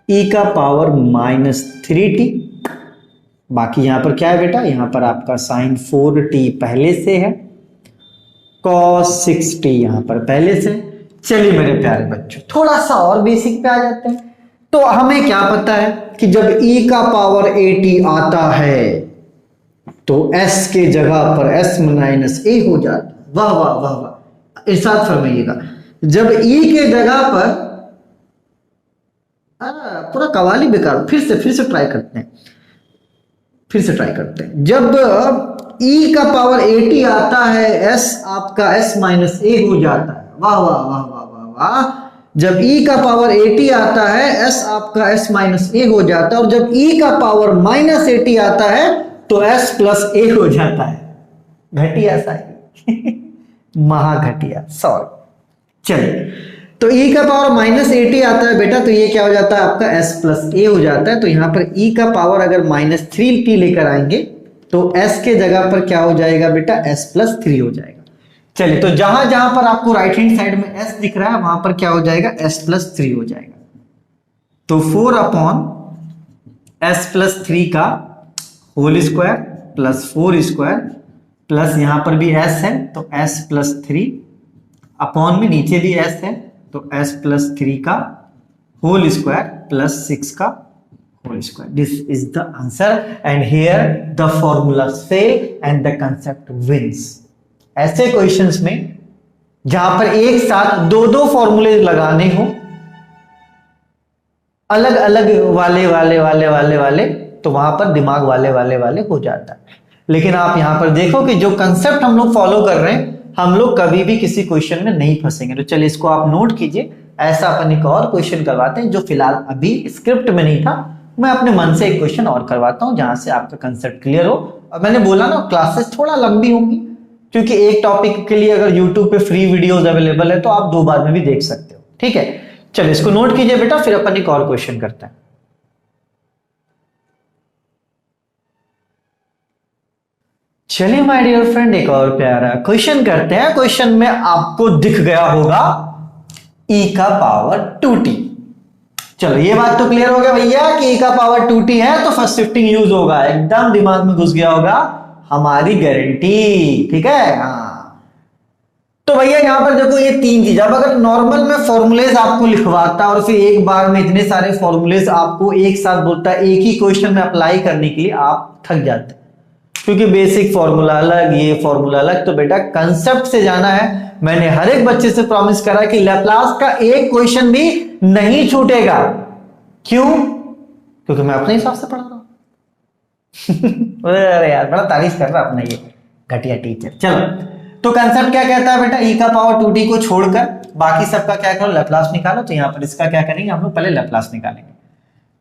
e का पावर -3t। बाकी यहां पर क्या है बेटा, यहां पर आपका sin 4t पहले से है, cos 6t यहां पर पहले से। चलिए मेरे प्यारे बच्चों थोड़ा सा और बेसिक पे आ जाते हैं। तो हमें क्या पता है कि जब e का पावर 80 आता है तो s के जगह पर s - a हो जाता है। वाह वाह वाह वाह, इरशाद फरमाइएगा। जब e के जगह पर पूरा कवाली बेकार, फिर से ट्राई करते हैं, जब e का पावर 80 आता है s आपका s - a हो जाता है। वाह वाह वाह वाह वाह वाह, जब e का पावर 80 आता है s आपका s माइनस ए हो जाता है, और जब e का पावर माइनस 80 आता है तो s प्लस ए हो जाता है। घटिया सा महा घटिया, सॉरी। चलिए, तो e का पावर माइनस 80 आता है बेटा, तो ये क्या हो जाता है आपका s प्लस ए हो जाता है। तो यहां पर e का पावर अगर माइनस 3t लेकर आएंगे तो s के जगह पर क्या हो जाएगा बेटा, s प्लस 3 हो जाएगा। चलिए, तो जहां जहां पर आपको राइट हैंड साइड में s दिख रहा है वहां पर क्या हो जाएगा, s प्लस 3 हो जाएगा। तो 4 अपॉन s प्लस 3 का whole square plus 4 square plus यहां पर भी s है तो s प्लस 3 अपॉन में नीचे भी s है तो s प्लस 3 का होल स्क्वायर प्लस 6 का whole square. This is the answer and here the formula fail and the concept wins. ऐसे क्वेश्चंस में जहां पर एक साथ दो दो फॉर्मूले लगाने हो, अलग अलग वाले वाले वाले वाले वाले, तो वहां पर दिमाग वाले वाले वाले हो जाता है। लेकिन आप यहां पर देखो कि जो कंसेप्ट हम लोग फॉलो कर रहे हैं, हम लोग कभी भी किसी क्वेश्चन में नहीं फंसेंगे। तो चलिए, इसको आप नोट कीजिए। ऐसा अपन एक और क्वेश्चन करवाते हैं जो फिलहाल अभी स्क्रिप्ट में नहीं था, मैं अपने मन से एक क्वेश्चन और करवाता हूं जहां से आपका कंसेप्ट क्लियर हो। और मैंने बोला ना, क्लासेस थोड़ा लंबी होंगी क्योंकि एक टॉपिक के लिए अगर यूट्यूब पे फ्री वीडियोस अवेलेबल है तो आप 2 बार में भी देख सकते हो। ठीक है, चलिए इसको नोट कीजिए बेटा, फिर अपन एक और क्वेश्चन करते हैं। चलिए माय डियर फ्रेंड, एक और प्यारा क्वेश्चन करते हैं। क्वेश्चन में आपको दिख गया होगा e का पावर 2t। चलो, ये बात तो क्लियर हो गया भैया कि e का पावर 2t है तो फर्स्ट शिफ्टिंग यूज होगा। एकदम दिमाग में घुस गया होगा, हमारी गारंटी। ठीक है, हाँ। तो भैया यहां पर देखो, ये 3 चीज, अब अगर नॉर्मल में फॉर्मूलेज आपको लिखवाता और फिर एक बार में इतने सारे फॉर्मूलेज आपको एक साथ बोलता है एक ही क्वेश्चन में अप्लाई करने के लिए, आप थक जाते, क्योंकि बेसिक फॉर्मूला अलग, ये फॉर्मूला अलग। तो बेटा कंसेप्ट से जाना है। मैंने हर एक बच्चे से प्रॉमिस करा कि लैप्लास का एक क्वेश्चन भी नहीं छूटेगा। क्यों? क्योंकि मैं अपने हिसाब से पढ़ा रहा हूं। अरे यार, बड़ा तारीफ कर रहा अपना ये घटिया टीचर। चलो, तो कंसेप्ट क्या कहता है बेटा, e का पावर 2t को छोड़कर बाकी सबका क्या करो, लैप्लास निकालो। तो यहां पर इसका क्या करेंगे हम लोग, पहले लैप्लास निकालेंगे।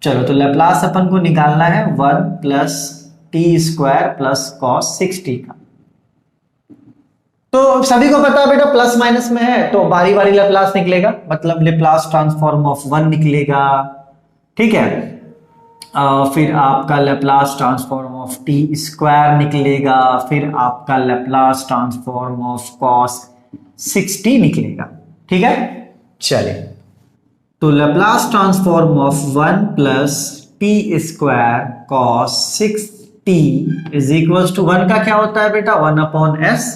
चलो, तो लैप्लास अपन को निकालना है 1 plus t square plus cos 6t का। तो सभी को पता है बेटा प्लस माइनस में है तो बारी बारी लैप्लास निकलेगा, मतलब लैप्लास ट्रांसफॉर्म ऑफ 1 निकलेगा। ठीक है, फिर आपका Laplace transform of T square निकलेगा, फिर आपका Laplace transform of cos 6t निकलेगा। ठीक है, चलिए, तो Laplace transform of 1 plus t square cos 6t is equal to 1 का क्या होता है बेटा, 1 अपॉन s।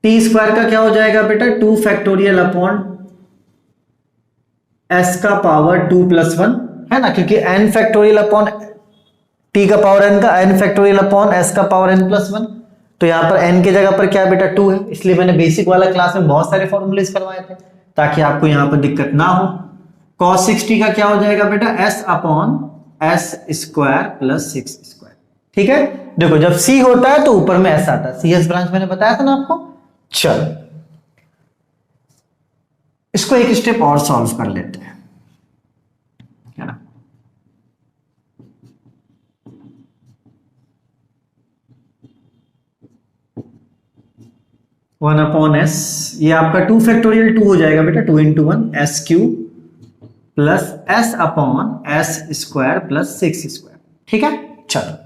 टी स्क्वायर का क्या हो जाएगा बेटा, 2 फैक्टोरियल अपॉन s का पावर 2 प्लस 1 है ना, क्योंकि n फैक्टोरियल अपॉन t का पावर n का n फैक्टोरियल अपॉन s का पावर n प्लस 1। तो यहां पर n की जगह पर क्या बेटा 2 है, इसलिए मैंने बेसिक वाला क्लास में बहुत सारे फॉर्मूलेज करवाए थे ताकि आपको यहां पर दिक्कत ना हो। cos 6t का क्या हो जाएगा बेटा, s upon s square plus 6 square. ठीक है, देखो जब c होता है तो ऊपर में s आता है, cs ब्रांच मैंने बताया था ना आपको। चलो, इसको एक स्टेप और सॉल्व कर लेते हैं, है ना। वन अपॉन एस, ये आपका 2 फैक्टोरियल 2 हो जाएगा बेटा, 2 into 1 S Q plus S upon s square plus 6 square. ठीक है, चलो।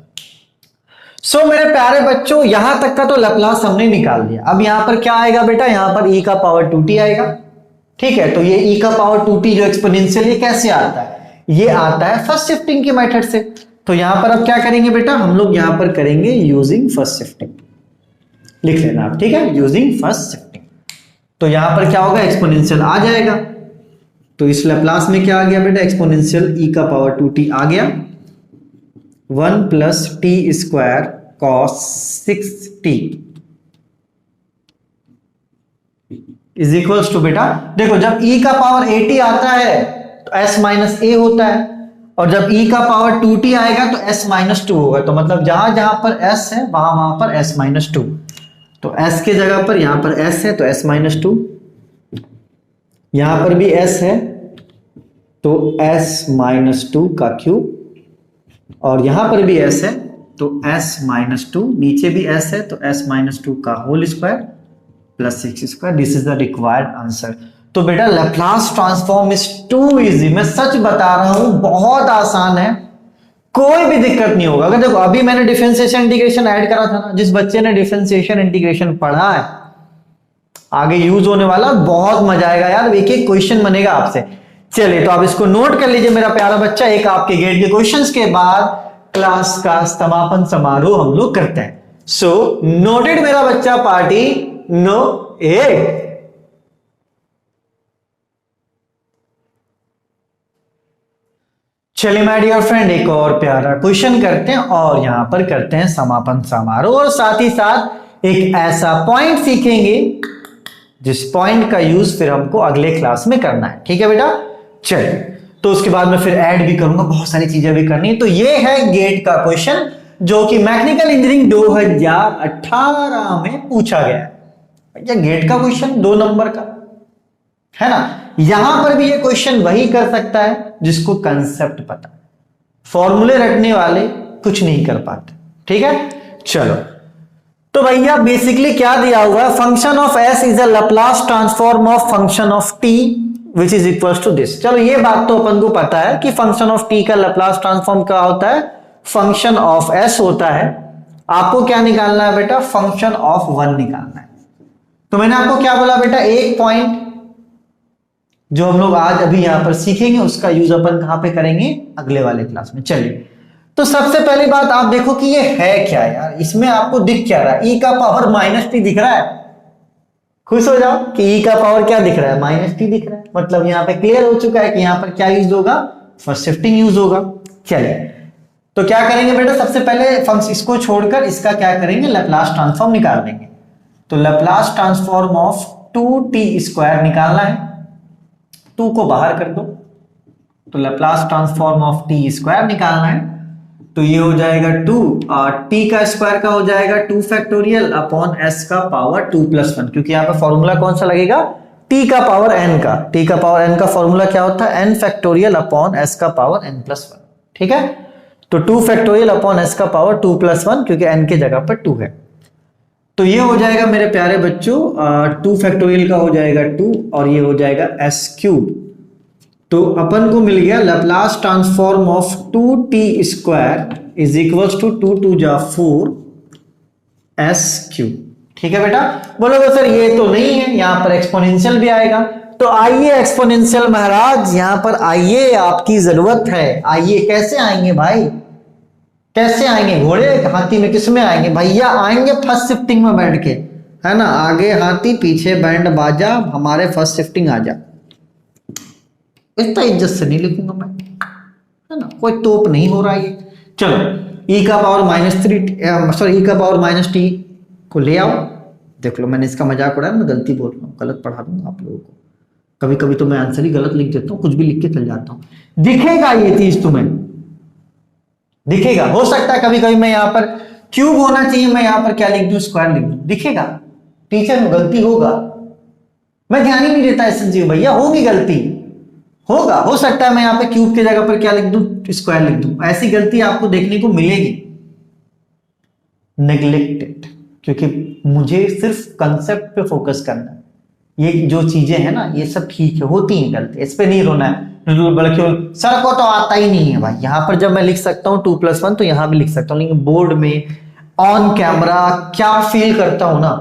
सो मेरे प्यारे बच्चों, यहां तक का तो लैप्लास हमने निकाल दिया। अब यहां पर क्या आएगा बेटा, यहां पर e का पावर 2t आएगा। ठीक है, तो ये e का पावर 2t जो एक्सपोनेंशियल, ये कैसे आता है, ये आता है फर्स्ट शिफ्टिंग की मेथड से। तो यहां पर अब क्या करेंगे बेटा, हम लोग यहां पर करेंगे यूजिंग फर्स्ट शिफ्टिंग। लिख लेना आप, ठीक है, यूजिंग फर्स्ट शिफ्टिंग। तो यहां पर क्या होगा, एक्सपोनेंशियल आ जाएगा। तो इस लैप्लास में क्या आ गया बेटा, एक्सपोनेंशियल e का पावर 2t आ गया, 1 plus t square cos 6t is equals to बेटा, देखो जब e का पावर 80 आता है तो s माइनस a होता है, और जब e का पावर 2t आएगा तो s माइनस 2 होगा। तो मतलब जहां जहां पर s है वहां वहां पर s माइनस 2। तो s के जगह पर यहां पर s है तो s माइनस 2, यहां पर भी s है तो s-2 का क्यूब, और यहां पर भी s है तो s-2, नीचे भी s है तो s-2 का whole square plus 6 square. This is the required answer. तो बेटा Laplace transform is too easy, मैं सच बता रहा हूं, बहुत आसान है, कोई भी दिक्कत नहीं होगा। अगर देखो अभी मैंने डिफरेंशिएशन इंटीग्रेशन ऐड करा था ना, जिस बच्चे ने डिफरेंशिएशन इंटीग्रेशन पढ़ा है आगे यूज होने वाला, बहुत मजा आएगा यार, एक एक क्वेश्चन बनेगा आपसे। चलिए तो आप इसको नोट कर लीजिए मेरा प्यारा बच्चा, एक आपके गेट के क्वेश्चंस के बाद क्लास का समापन समारोह हम लोग करते हैं। सो नोटेड मेरा बच्चा, पार्टी नो ए। चलिए माय डियर फ्रेंड, एक और प्यारा क्वेश्चन करते हैं और यहां पर करते हैं समापन समारोह, और साथ ही साथ एक ऐसा पॉइंट सीखेंगे जिस पॉइंट का यूज फिर हमको अगले क्लास में करना है। ठीक है बेटा, चलिए तो उसके बाद मैं फिर ऐड भी करूंगा, बहुत सारी चीजें भी करनी है। तो ये है गेट का क्वेश्चन जो कि मैकेनिकल इंजीनियरिंग 2018 में पूछा गया है। भैया गेट का क्वेश्चन 2 नंबर का है ना, यहां पर भी ये क्वेश्चन वही कर सकता है जिसको कंसेप्ट पता है, फॉर्मूले रटने वाले कुछ नहीं कर पाते। ठीक है, चलो तो भैया बेसिकली क्या दिया हुआ है, function of s is a Laplace transform of function of t which is equal to this. चलो ये बात तो अपन को पता है कि फंक्शन ऑफ टी का लैप्लास ट्रांसफॉर्म क्या होता है, फंक्शन ऑफ एस होता है। आपको क्या निकालना है बेटा, फंक्शन ऑफ 1 निकालना है। तो मैंने आपको क्या बोला बेटा, एक पॉइंट जो हम लोग आज अभी यहां पर सीखेंगे उसका यूज अपन कहां पे करेंगे, अगले वाले क्लास में। चलिए तो सबसे पहली बात आप देखो कि ये है क्या यार, इसमें आपको दिख क्या रहा है, e का पावर -t दिख रहा है। खुश हो जाओ कि e का पावर क्या दिख रहा है, -t दिख रहा है, मतलब यहां पे क्लियर हो चुका है कि यहां पर क्या यूज होगा, फर्स्ट शिफ्टिंग यूज होगा। चलिए तो क्या करेंगे बेटा, सबसे पहले फंक्शन इसको छोड़कर इसका क्या करेंगे, लैप्लास ट्रांसफॉर्म निकाल देंगे। तो लैप्लास ट्रांसफॉर्म ऑफ 2t² निकालना है, 2 को बाहर कर दो, तो लैप्लास ट्रांसफॉर्म ऑफ t² निकालना है। तो ये हो जाएगा 2 और t का स्क्वायर का हो जाएगा 2 फैक्टोरियल अपॉन s का पावर 2+1, क्योंकि यहां पे फॉर्मूला कौन सा लगेगा, t का पावर n का, t का पावर n का फॉर्मूला क्या होता है, n फैक्टोरियल अपॉन s का पावर n+1। ठीक है, तो 2 फैक्टोरियल अपॉन s का पावर 2+1, क्योंकि n की जगह पर 2 है। तो ये हो जाएगा मेरे प्यारे बच्चों 2 फैक्टोरियल का हो जाएगा 2 और ये हो जाएगा s³। तो अपन को मिल गया Laplace transform of 2t² is equals to 2 2 जा 4 s³। ठीक है बेटा, बोलोगे सर ये तो नहीं है, यहां पर एक्सपोनेंशियल भी आएगा। तो आइए एक्सपोनेंशियल महाराज, यहां पर आइए, आपकी जरूरत है, आइए। कैसे आएंगे भाई, कैसे आएंगे, घोड़े हाथी में किस में आएंगे भैया, आएंगे फर्स्ट शिफ्टिंग में बैठ के, है ना, आगे हाथी पीछे बैंड बाजा, हमारे फर्स्ट शिफ्टिंग आ जा। इतना इज्जत से नहीं लिखूंगा मैं, है ना, कोई तोप नहीं हो रहा है। चलो e का पावर -3 सॉरी e का पावर -t को ले आओ। देख लो मैंने इसका मजाक उड़ाया, मैं गलती बोल रहा हूँ, गलत पढ़ा दूंगा आप लोगों को। कभी कभी तो मैं आंसर ही गलत लिख देता हूँ, कुछ भी लिख के चल जाता हूँ। दिखेगा ये चीज तुम्हें, दिखेगा। हो सकता है कभी कभी मैं यहाँ पर क्यूब होना चाहिए, मैं यहाँ पर क्या लिख दूं, स्क्वायर लिख दूं, दिखेगा। टीचर में गलती होगा, मैं ध्यान ही नहीं देता ऐसे जी भैया, होगी गलती, होगा, हो सकता है मैं यहाँ पे क्यूब की जगह पर क्या लिख दूं, स्क्वायर लिख दूं। ऐसी गलती आपको देखने को मिलेगी। नेग्लेक्टेड, क्योंकि मुझे सिर्फ कंसेप्ट पे फोकस करना है। ये जो चीजें हैं ना, ये सब ठीक है, होती हैं गलती, इस पे नहीं रोना है। बल्कि सर को तो आता ही नहीं है भाई, यहां पर जब मैं लिख सकता हूँ 2+1 तो यहां भी लिख सकता हूँ, लेकिन बोर्ड में ऑन कैमरा क्या फील करता हूं ना,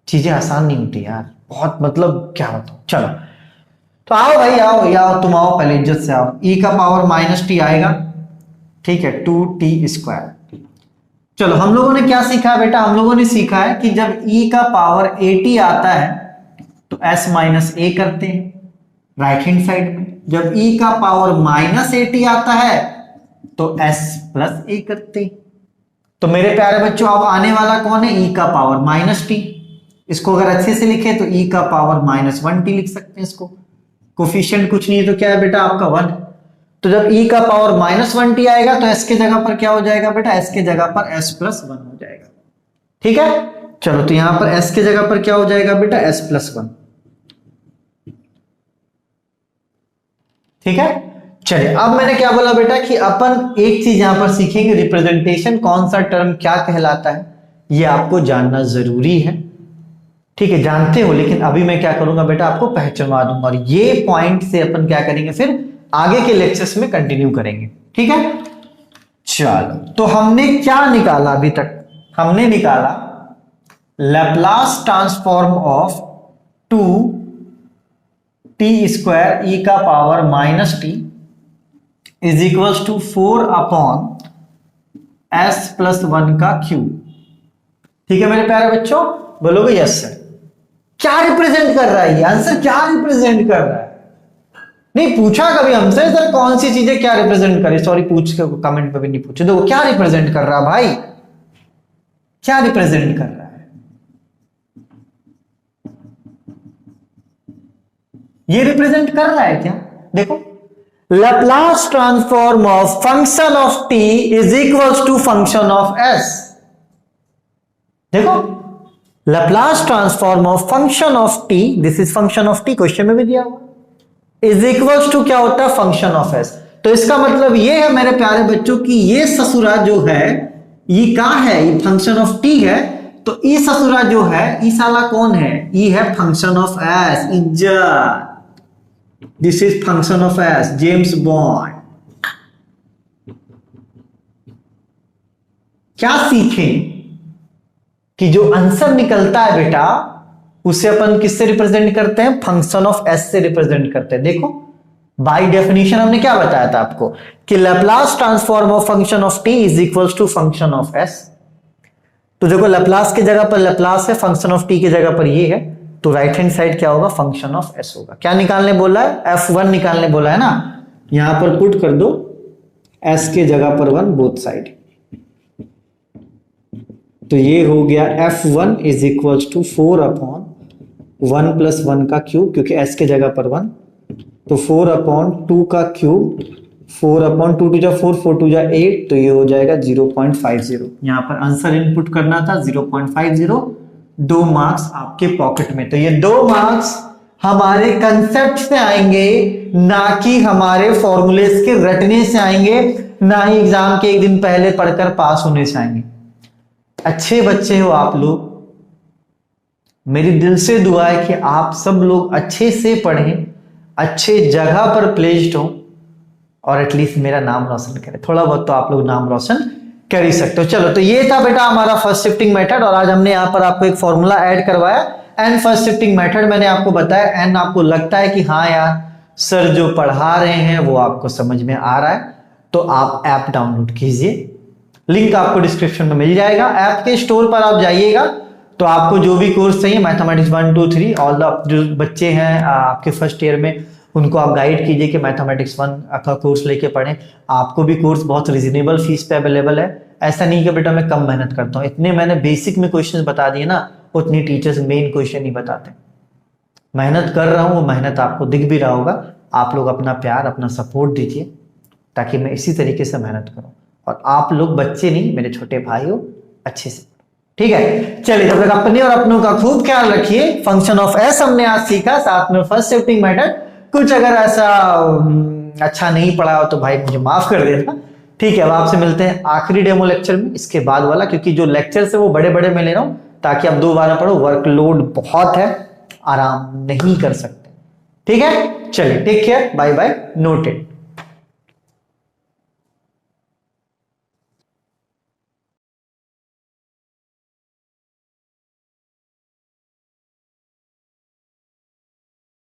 चीजें आसान नहीं होती यार, बहुत मतलब क्या बताऊं। चलो तो आओ भाई, आओ या तुम आओ, पहले इज्जत से आओ। e का पावर -t आएगा, ठीक है, 2t²। चलो हम लोगों ने क्या सीखा बेटा, हम लोगों ने सीखा है कि जब e का पावर 80 आता है तो s-a करते हैं राइट हैंड साइड में, जब e का पावर -80 आता है तो s+a करते हैं। तो मेरे प्यारे बच्चों अब आने वाला कौन है, e का पावर -t। इसको अगर अच्छे से लिखे तो e का पावर -1t लिख सकते हैं इसको, कोफिशिएंट कुछ नहीं है तो क्या है बेटा आपका 1। तो जब e का पावर -1t आएगा तो s के जगह पर क्या हो जाएगा बेटा, s के जगह पर s+1 हो जाएगा। ठीक है, चलो तो यहां पर s के जगह पर क्या हो जाएगा बेटा, s+1। ठीक है, चलिए अब मैंने क्या बोला बेटा कि अपन एक चीज यहां पर सीखेंगे, रिप्रेजेंटेशन कौन सा टर्म क्या कहलाता है ये आपको जानना जरूरी है। ठीक है, जानते हो, लेकिन अभी मैं क्या करूंगा बेटा आपको पहचानवा दूंगा और ये पॉइंट से अपन क्या करेंगे फिर आगे के लेक्चर्स में कंटिन्यू करेंगे। ठीक है, चलो तो हमने क्या निकाला अभी तक, हमने निकाला Laplace transform of 2t² e का power -t is equals to 4/s+1 का क्यूब। ठीक है मेरे प्यारे बच्चों, बोलोगे यस सर। क्या रिप्रेजेंट कर रहा है ये आंसर, क्या रिप्रेजेंट कर रहा है? नहीं पूछा कभी हमसे सर कौन सी चीजें क्या रिप्रेजेंट करे, सॉरी पूछ के कमेंट पे भी नहीं पूछे। देखो क्या रिप्रेजेंट कर रहा है भाई, क्या रिप्रेजेंट कर रहा है? ये रिप्रेजेंट कर रहा है क्या? देखो Laplace transform of function of t is equals to function of s। देखो Laplace transform of function of t, this is function of t, question में भी दिया हुआ, इज इक्वल्स टू क्या होता है फंक्शन ऑफ s। तो इसका मतलब ये है मेरे प्यारे बच्चों कि ये ससुरा जो है ये क्या है, ये फंक्शन ऑफ t है, तो ई ससुरा जो है ई साला कौन है, ई है फंक्शन ऑफ s। इज्जत, this is function of s, James bond. क्या सीखें कि जो आंसर निकलता है बेटा उसे अपन किससे रिप्रेजेंट करते हैं, फंक्शन ऑफ s से रिप्रेजेंट करते हैं। देखो बाय डेफिनेशन हमने क्या बताया था आपको कि Laplace transform of function of t is equals to function of s। तो देखो लैप्लास की जगह पर लैप्लास है, फंक्शन ऑफ t की जगह पर ये है, तो राइट हैंड साइड क्या होगा, फंक्शन ऑफ s होगा। क्या निकालने बोला है, f1 निकालने बोला है ना, यहां पर पुट कर दो s के जगह पर 1 बोथ साइड, तो ये हो गया f1 इज इक्वल्स टू 4/1+1 का क्यूब, क्योंकि s के जगह पर 1, तो 4/2 का क्यूब, 4/2 2 जा 4, 4 2 जा 8, तो ये हो जाएगा 0.50। यहां पर आंसर इनपुट करना था 0.50, 2 मार्क्स आपके पॉकेट में। तो ये 2 मार्क्स हमारे कंसेप्ट से आएंगे, ना कि हमारे फॉर्मूलेस के रटने से आएंगे, ना ही एग्जाम के एक दिन पहले पढ़कर पास होने से आएंगे। अच्छे बच्चे हो आप लोग, मेरी दिल से दुआ है कि आप सब लोग अच्छे से पढ़ें, अच्छे जगह पर प्लेस्ड हो और एटलीस्ट मेरा नाम रोशन करें। थोड़ा बहुत तो आप लोग नाम रोशन कर ही सकते हो। चलो तो ये था बेटा हमारा फर्स्ट शिफ्टिंग मेथड, और आज हमने यहां पर आपको एक फॉर्मूला ऐड करवाया एन फर्स्ट शिफ्टिंग मेथड मैंने आपको बताया। एन आपको लगता है कि हाँ यार सर जो पढ़ा रहे हैं वो आपको समझ में आ रहा है, तो आप ऐप डाउनलोड कीजिए, लिंक आपको डिस्क्रिप्शन में मिल जाएगा। ऐप के स्टोर पर आप जाइएगा तो आपको जो भी कोर्स चाहिए, मैथमेटिक्स 1 2 3, ऑल द जो बच्चे हैं आपके फर्स्ट ईयर में उनको आप गाइड कीजिए कि मैथमेटिक्स 1 का कोर्स लेके पढ़ें। आपको भी कोर्स बहुत रिजनेबल फीस पे अवेलेबल है। ऐसा नहीं कि बेटा मैं कम मेहनत करता हूँ, इतने मैंने बेसिक में क्वेश्चन बता दिए ना, उतनी टीचर्स मेन क्वेश्चन नहीं बताते। मेहनत कर रहा हूँ, वो मेहनत आपको दिख भी रहा होगा। आप लोग अपना प्यार अपना सपोर्ट दीजिए ताकि मैं इसी तरीके से मेहनत करूँ, और आप लोग बच्चे नहीं मेरे छोटे भाई हो, अच्छे से। ठीक है, चलिए तब तक अपने और अपनों का खूब ख्याल रखिए। फंक्शन ऑफ s हमने आज सीखा, साथ में फर्स्ट शिफ्टिंग मेथड। कुछ अगर ऐसा अच्छा नहीं पढ़ा हो तो भाई मुझे माफ कर देना। ठीक है, अब आपसे मिलते हैं आखिरी डेमो लेक्चर में, इसके बाद वाला, क्योंकि जो लेक्चर है वो बड़े बड़े में ले रहा हूं ताकि आप 2 बार ना पढ़ो, वर्कलोड बहुत है, आराम नहीं कर सकते। ठीक है, चलिए take care, bye bye, noted.